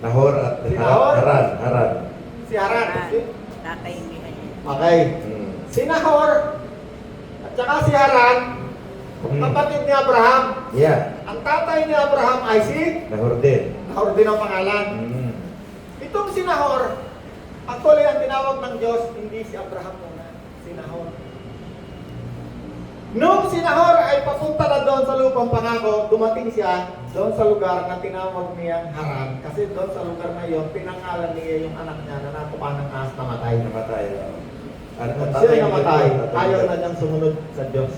S2: Nahor at
S1: Si Nahor?
S2: Haran.
S1: Si Haran.
S4: Tatay ni Haran.
S1: Okay. Si Nahor at saka si Haran, kapatid ni Abraham.
S2: Yeah,
S1: Ang tatay ni Abraham ay si
S2: Nahor din.
S1: Nahor din ang pangalan.
S2: Mm.
S1: Itong si Nahor, actually ang tinawag ng Diyos, hindi si Abraham muna, si Nahor. Nung si Nahor ay papunta na doon sa lupang pangako, dumating siya doon sa lugar na tinawag niyang Haran. Kasi doon sa lugar na iyon, pinangalan niya yung anak niya na natupa ng ahas namatay.
S2: Namatay.
S1: Nung siya namatay, ayaw na niyang sumunod sa Diyos.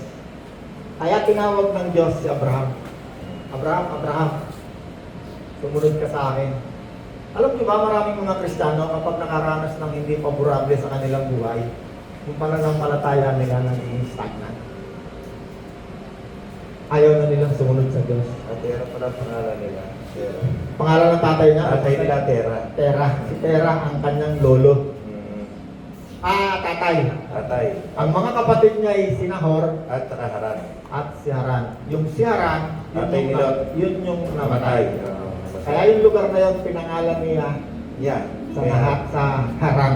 S1: Kaya tinawag ng Diyos si Abraham. Abraham, sumunod ka sa akin. Alam niyo ba, maraming mga Kristiyano kapag nakaranas ng hindi paborable sa kanilang buhay, yung pananampalataya nila nag-i-stagnant. Ayaw na nilang sumunod sa Diyos.
S2: Tera pala ang pangalan nila. Tera.
S1: Pangalan ng tatay niya?
S2: Tatay nila, Tera.
S1: Tera. Si Tera ang kanyang lolo. Tatay.
S2: Tatay.
S1: Ang mga kapatid niya ay si Nahor
S2: At saka Haran.
S1: at si Haran. Yung si Haran,
S2: Tatay nila.
S1: yun yung namatay.
S2: Oo,
S1: Kaya yung lugar na yun, pinangalan niya
S2: Yeah.
S1: sa lahat sa Haran.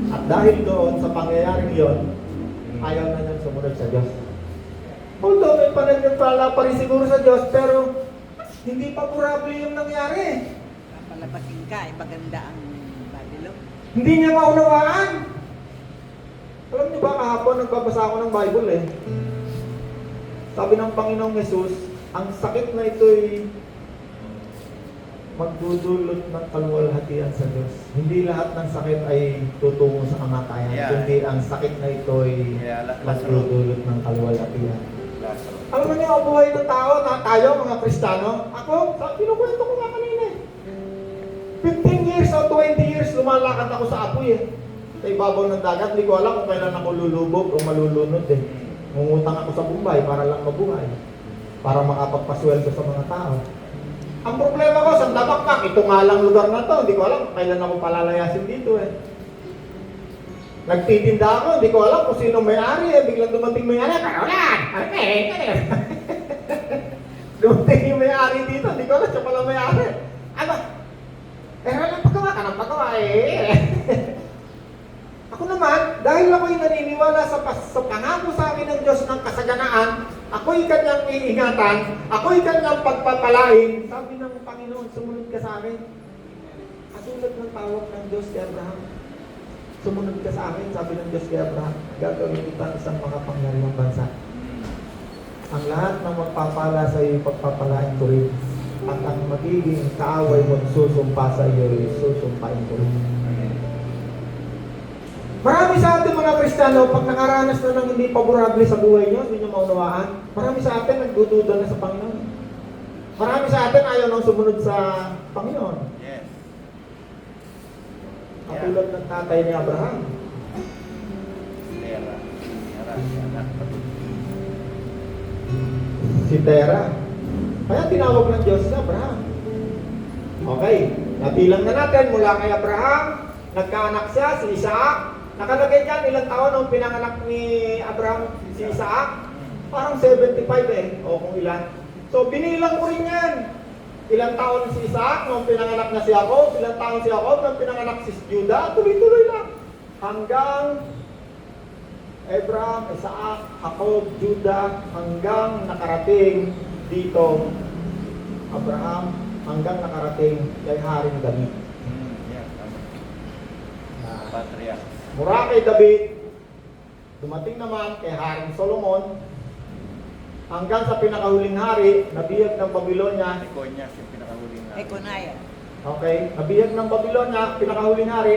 S1: At dahil doon sa pangyayaring yun, ayaw na niyang sumunod sa Diyos. Although may pananampalataya pa rin siguro sa Diyos, pero hindi favorable yung nangyari.
S4: Palabasin ka, maganda ang Babylon.
S1: Hindi niya maunawaan. Alam niyo ba, kahapon nagbabasa ako ng Bible eh. Sabi ng Panginoong Yesus, ang sakit na ito'y magdudulot ng kaluwalhatian sa Diyos. Hindi lahat ng sakit ay tutungo sa kamatayan,
S3: Yeah.
S1: kundi ang sakit na ito'y magdudulot ng kaluwalhatian. Alam mo niyo ang buhay ng tao, na tayo mga Kristiyano, ako, pinukwento ko nga kanina eh. 15 years o 20 years, lumalakad ako sa apoy eh. Sa ibabaw ng dagat, hindi ko alam kung kailan ako lulubog o malulunod eh. Mungutang ako sa Bombay para lang mabuhay. Para makapagpasweldo sa mga tao. Ang problema ko, sa Damakmak, ito nga lang lugar na to. Hindi ko alam kung kailan ako palalayasin dito eh. Nagtitinda ako, hindi ko alam kung sino may-ari eh. Biglang dumating may-ari, Parolan! Dumating yung may-ari dito, hindi ko alam siya pala may-ari. Ano? Lang paggawa ka ng paggawa eh. Ako naman, dahil ako'y naniniwala sa pangako sa akin ng Diyos ng kasaganaan, ako'y kanyang iingatan, ako'y kanyang pagpapalain. Sabi ng Panginoon, sumunod ka sa akin. Katulad ng tawag ng Diyos kay Abraham. Sumunod ka sa akin, sabi ng Diyos kay Abraham, gagawin kita isang makapangyarihang bansa. Ang lahat ng magpapala sa iyo, pagpapalain ko rin. At ang magiging kaaway mo susumpa sa iyo, susumpain ko rin. Marami sa atin mga Kristiyano, pag nakaranas na ng hindi paborable sa buhay nyo, hindi nyo maunawaan, marami sa atin nagdududa na sa Panginoon. Marami sa atin ayaw nang sumunod sa Panginoon.
S3: Yes.
S1: Katulad ng tatay ni Abraham.
S3: Tera. Tera.
S1: Si Tera. Kaya tinawag ng Diyos si Abraham. Okay, nabilang na natin mula kay Abraham, nagkaanak siya, si Isaac. Nakalagay dyan ilang taon nung pinanganak ni Abraham si Isaac? Parang 75 eh, o kung ilan. So binilang ko rin yan. Ilang taon si Isaac nung pinanganak na si Jacob, ilang taon si Jacob nung pinanganak si Judah, tuloy-tuloy lang. Hanggang Abraham, Isaac, Jacob, Judah, hanggang nakarating dito, Abraham, hanggang nakarating kay Haring David.
S3: Yeah. Patria.
S1: Mura kay David, dumating naman kay Haring Solomon, hanggang sa pinakahuling hari, nabiyag ng Babylonia.
S3: Ikonya, yung pinakahuling na.
S4: Econaya.
S1: Okay, nabiyag ng Babylonia, pinakahuling hari.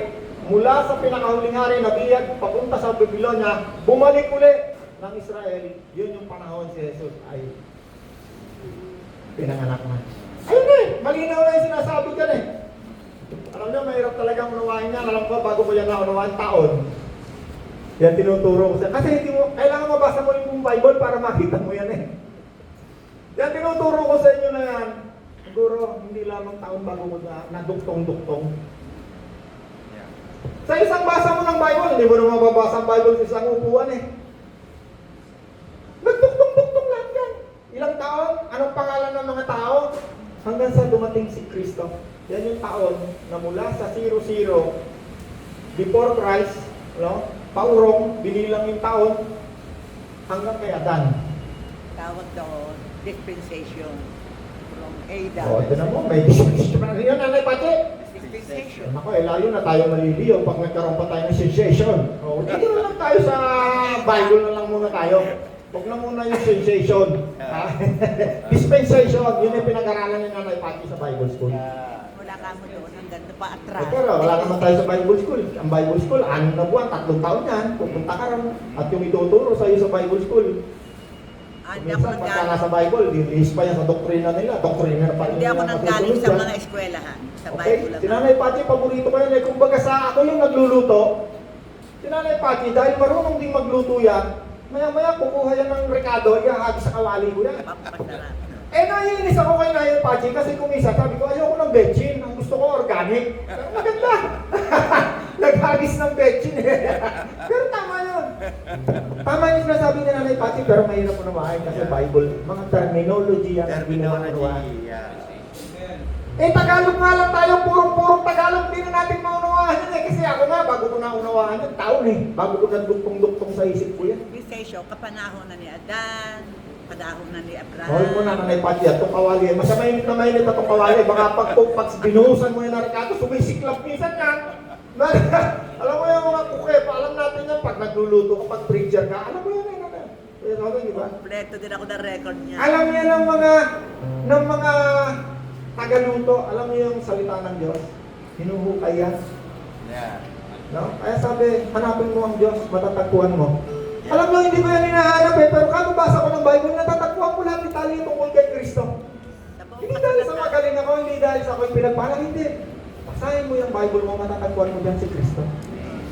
S1: Mula sa pinakahuling hari, nabiyag papunta sa Babylonia, bumalik uli ng Israel. Yun yung panahon si Jesus ay pinanganak na. Ayun eh, malinaw na yung sinasabi dyan eh. Alam niyo, mahirap talagang unawain niya. Alam ko, bago ko yan naunawain, taon. Yan tinuturo ko siya. Kasi hindi mo, kailangan mabasa mo yung Bible para makita mo yan eh. Yan tinuturo ko sa inyo na yan. Siguro, hindi lamang taon bago ko na naduktong-duktong.
S3: Yeah.
S1: Sa isang basa mo ng Bible, hindi mo na mababasa ang Bible sa isang upuan eh. hanggang sa dumating si Kristo. Yan yung taon na mula sa 00 before Christ, no? Paurong, binilang yung taon hanggang kay Adan.
S4: Tawag doon, dispensation. From Adam.
S1: Ito na mo, may dispensation. Ano yun, Nanay Pati?
S4: Dispensation.
S1: Ako, layo na tayo maliliyo pag nagkaroon pa tayo ng sensation. Dito na lang tayo sa Bible na lang muna tayo. Huwag na muna yung sensation. Dispensation, yun yung pinag-aralan ni Nanay Pati sa Bible School.
S4: Wala ka mo doon, hanggang pa atras.
S1: Pero wala naman tayo sa Bible School. Ang Bible School, 6 na buwan, 3 taon yan. Pupunta ka rin. At yung ituturo sa iyo sa Bible School,
S4: Hindi ako
S1: minsan pagka
S4: nanggaling.
S1: nasa Bible, lilihis pa yan sa doktrina nila. Doktrina pa rin
S4: Hindi ako
S1: nila
S4: nanggaling
S1: masusunod
S4: sa
S1: yan.
S4: mga eskwelahan. Sa
S1: Okay,
S4: Bible lang.
S1: si Nanay Pati, paborito ko yan. Kumbaga sa ako yung nagluluto, si Nanay Pati, dahil marunong din magluto yan, maya-maya kukuha yan ng rekado, ihahagi sa kawali ko yan.
S4: Pampasarap.
S1: Naiinis ako kay Nanay Pati kasi kung isa, sabi ko, ayoko ng betchin, ang gusto ko organic. Pero maganda. Naghagis ng betchin eh. Pero tama yun. Tama yung sinasabi ni Nanay Pati, pero mahirap ko naman kasi Bible, mga terminology yan. ang binununuan. Tagalog nga lang tayo, purong Tagalog, hindi na natin maunawahan yan eh. Kasi ako nga, bago ko naunawahan yan, taon eh. Bago ko nagduktong-duktong sa isip ko yan.
S4: Dispensation, kapanahon na ni Adan, panahon na ni Abraham.
S1: Hoy mo na Nanay Pati at itong kawali. Mas mainit na mainit na itong kawali. Baka pag binuhusan mo yung narikato, sumisiklap minsan yan. Alam mo yung mga kuke, alam natin yan pag nagluluto ka, pag preacher ka, alam mo yan eh. Di ba?
S4: Kompleto din ako ng record niya.
S1: Alam niya ng mga tagaluto, alam niyo yung salita ng Diyos. Hinuhukay yan. No? Kaya sabi, hanapin mo ang Diyos, matatagpuan mo. Alam mo, hindi ko yan hinahanap eh, pero kababasa ko ng Bible, natatagpuan ko lahat detalye tungkol kay Kristo. Hindi dahil sa magaling ako, hindi dahil sa ako'y pinagpalang, hindi. Basahin mo yung Bible mo, matatagpuan mo dyan si Kristo.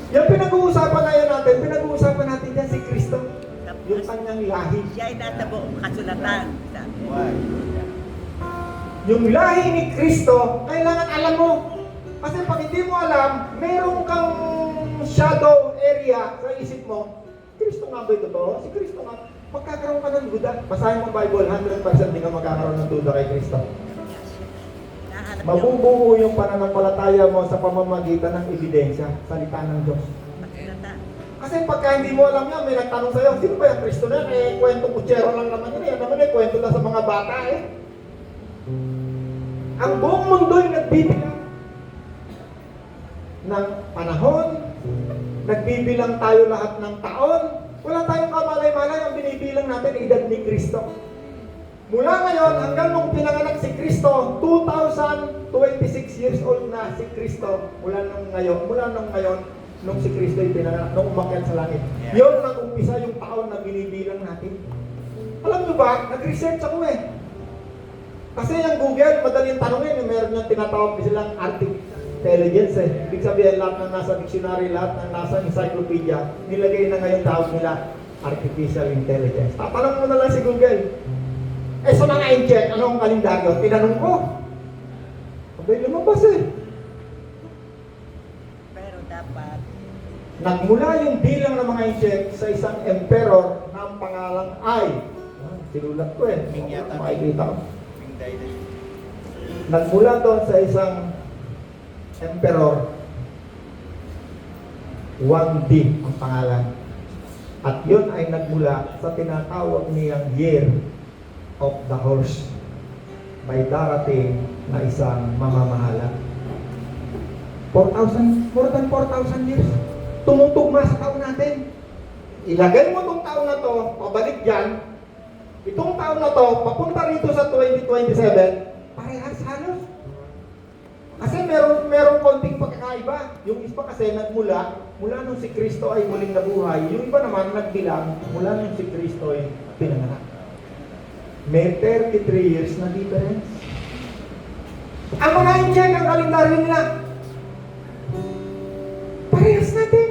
S1: Yung pinag-uusapan ngayon natin, pinag-uusapan natin dyan si Kristo. Yung kanyang lahi.
S4: Siya ay nasa buong kasulatan. Sabi.
S1: Yung lahi ni Kristo, kailangan alam mo. Kasi pag hindi mo alam, meron kang shadow area sa isip mo. Kristo nga ba ito to? Si Kristo nga. Magkakaroon ka ng duda. Basahin mo Bible, 100% di ka magkakaroon ng duda kay Kristo.
S4: Nahanap niyo.
S1: Mabubuo yung pananampalataya mo sa pamamagitan ng ebidensya, salita ng Diyos.
S4: Kasulatan.
S1: Kasi pagka hindi mo alam yan, may nagtanong sa'yo, sino ba yung Kristo na yan? Eh, kwentong kutsero lang naman yun. Yan naman eh, kwento lang sa mga bata eh. Ang buong mundo'y nagbibilang ng panahon, nagbibilang tayo lahat ng taon. Wala tayong kamalay-malay, ang binibilang natin edad ni Kristo. Mula ngayon hanggang nung pinanganak si Kristo, 2026 years old na si Kristo. Mula nung ngayon, nung si Kristo ay pinanganak, nung umakyat sa langit. Yun ang umpisa yung taon na binibilang natin. Alam nyo ba, nag-research ako eh. Kasi yung Google, madaling tanongin, meron yung tinatawag silang artificial intelligence eh. Ibig sabihin, lahat ng nasa dictionary, lahat ng nasa encyclopedia, nilagay na ngayon tawag nila artificial intelligence. Tatanong mo na lang si Google. Sa mga ancient, anong kalendaryo? Tinanong ko. Abay, lumabas eh.
S4: Pero dapat,
S1: Nagmula yung bilang ng mga ancient sa isang emperor na ang pangalang ay, sinulat ko eh, makikita ko. Nagmula doon sa isang emperor, Wang Di ang pangalan. At yun ay nagmula sa tinatawag niyang Year of the Horse. May darating na isang mamamahala. 4,000, more than 4,000 years. Tumutugma sa taon natin. Ilagay mo itong taon na to, pabalik dyan. Itong taon na to, papunta rito sa 2027, parehas halos. Kasi meron konting pagkakaiba. Yung iba kasi nagmula nung si Kristo ay muling nabuhay. Yung iba naman nagbilang mula nung si Kristo ay pinanganak. May 33 years na difference. Ang mga ancient, ang kalendaryo nila, parehas natin.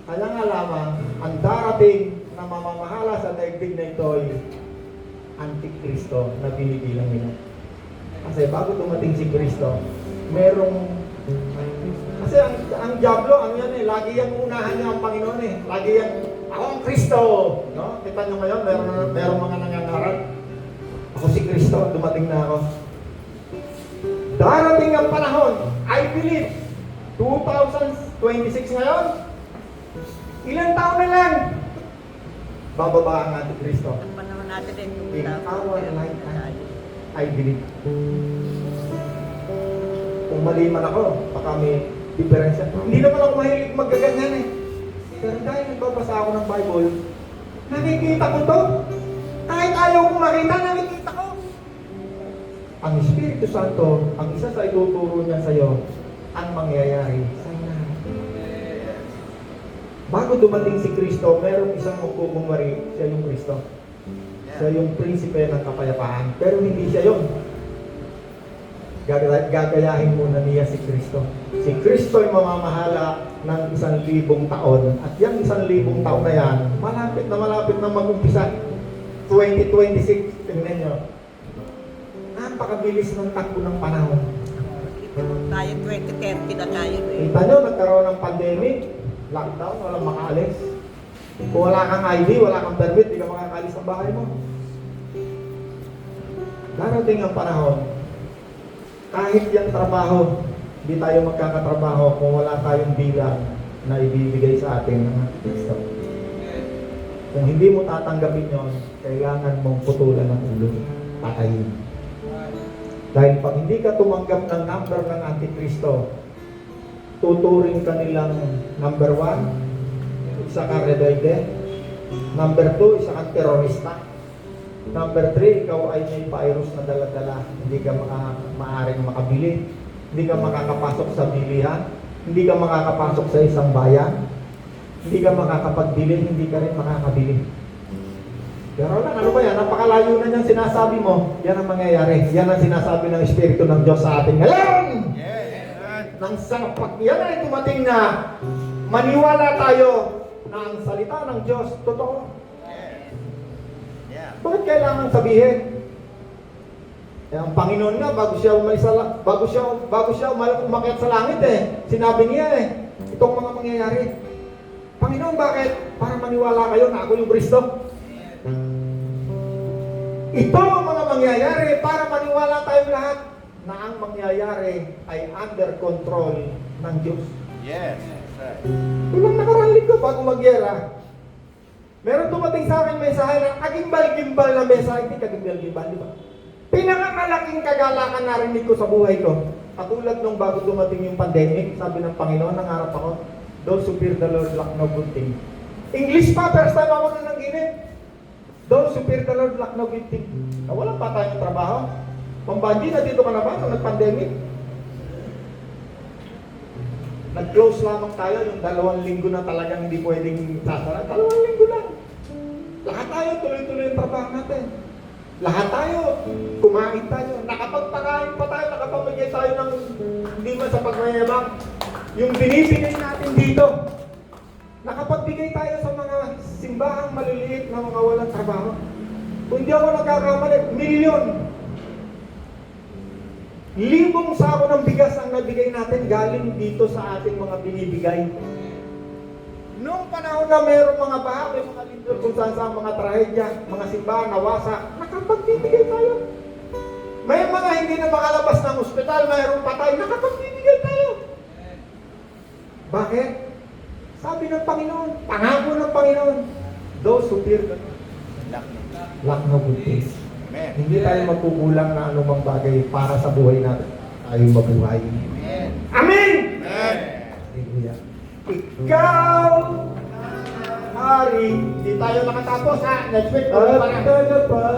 S1: Kaya nga lamang, ang darating na mamamahala sa daigdig na ito ay Antikristo na binibilang nila. Kasi bago dumating si Kristo, kasi ang Diablo, ang yan eh, lagi yung unahan niya ang Panginoon eh. Lagi yan, ako ang Kristo. No? Kita nyo ngayon, meron mga nangangaral. Ako si Kristo, dumating na ako. Darating ang panahon, I believe, 2026 ngayon, ilang taon na lang, bababa ang ating Kristo.
S4: Ang panahon natin ay
S1: In our lifetime, I believe. Kung mali man ako, baka may diferensya. Hindi naman ako mahilig magaganyan eh. Pero dahil nagbabasa ako ng Bible, nakikita ko to. Kahit ayaw kong makita, nakikita ko. Ang Espiritu Santo, ang isa sa ituturo niya sa iyo, ang mangyayari sa inaharap. Bago dumating si Kristo, merong isang magkukumari, siya yung Kristo. Siya yung prinsipe ng kapayapaan. Pero hindi siya yun. Gagayahin muna niya si Kristo. Si Kristo ay mamamahala ng 1,000 taon. At yung 1,000 taon na yan, malapit na mag-umpisa. 2026, tingnan nyo. Napakabilis ng takbo ng panahon.
S4: Tayo 2030 na tayo eh.
S1: Kita nyo, nagkaroon ng pandemic, lockdown, walang makaalis. Kung wala kang ID, wala kang permit, di ka makakaalis ng bahay mo. Darating ang panahon, kahit yung trabaho, hindi tayo magkakatrabaho kung wala tayong bilang na ibibigay sa atin ng Kristo. Kung hindi mo tatanggapin yon, kailangan mong putulan ng ulo, patayin. Dahil pag hindi ka tumanggap ng number ng Antikristo, tuturing ka nilang number 1, isa kang rebelde. Number 2, isa kang terorista. Number 3, ikaw ay may virus na dala-dala. Hindi ka maaaring makabili. Hindi ka makakapasok sa bilihan. Hindi ka makakapasok sa isang bayan. Hindi ka makakapagbili, hindi ka rin makakabili. Pero lang, ano ba yan? Napakalayo na niyang sinasabi mo. Yan ang mangyayari. Yan ang sinasabi ng Espiritu ng Diyos sa atin ngayon! Nang sa pag yan ay dumating na maniwala tayo na ang salita ng Diyos totoo. Bakit kailangan sabihin? Eh, ang Panginoon nga bago siya umakyat sa langit sinabi niya itong mga mangyayari. Panginoon, bakit? Para maniwala kayo na ako yung Kristo. Ito ang mga mangyayari para maniwala tayong lahat na ang mangyayari ay under control ng Diyos.
S3: Yes. Right.
S1: Ilang nakaraan linggo bago magyera, meron dumating sa akin mensahe na kagimbal-gimbal na mensahe. Hindi kagimbal-gimbal, di ba? Pinakamalaking kagalakan narinig ko sa buhay ko. Katulad nung bago dumating yung pandemic, sabi ng Panginoon, nangarap ako, those who fear the Lord lack no good thing. English pa, first time ako na nang-init. Those who fear the Lord lack no good thing. Walang pa tayong trabaho. Pambanji, na dito ka na ba nung nag-pandemic? Nag-close lamang tayo yung 2 linggo na talagang hindi pwedeng sasara. 2 linggo lang. Lahat tayo, tuloy-tuloy yung trabaho natin. Lahat tayo, kumain tayo. Nakapagpakain pa tayo, nakapamigay tayo ng hindi man sa pagmayabang. Yung binibigay natin dito, nakapagbigay tayo sa mga simbahang maliliit na mga walang trabaho. Kung hindi ako nagkakamali, milyon. Libong sako ng bigas ang nabigay natin galing dito sa ating mga binibigay. Noong panahon na mayroong mga baha, may mga lindol kung saan sa mga trahedya, mga simbahan, nawasa, nakapagbibigay tayo. May mga hindi na makalabas ng ospital, mayroong patay, nakapagbibigay tayo. Bakit? Sabi ng Panginoon, pangako ng Panginoon, those who fear the Lord lack no good things.
S3: Amen.
S1: Hindi tayo magkukulang na anumang bagay para sa buhay natin. Tayo mabuhay.
S3: Amen.
S1: Amen!
S3: Amen.
S1: Hallelujah. Ikaw, Hari, hindi tayo nakatapos ha. Next week, tuloy pa na.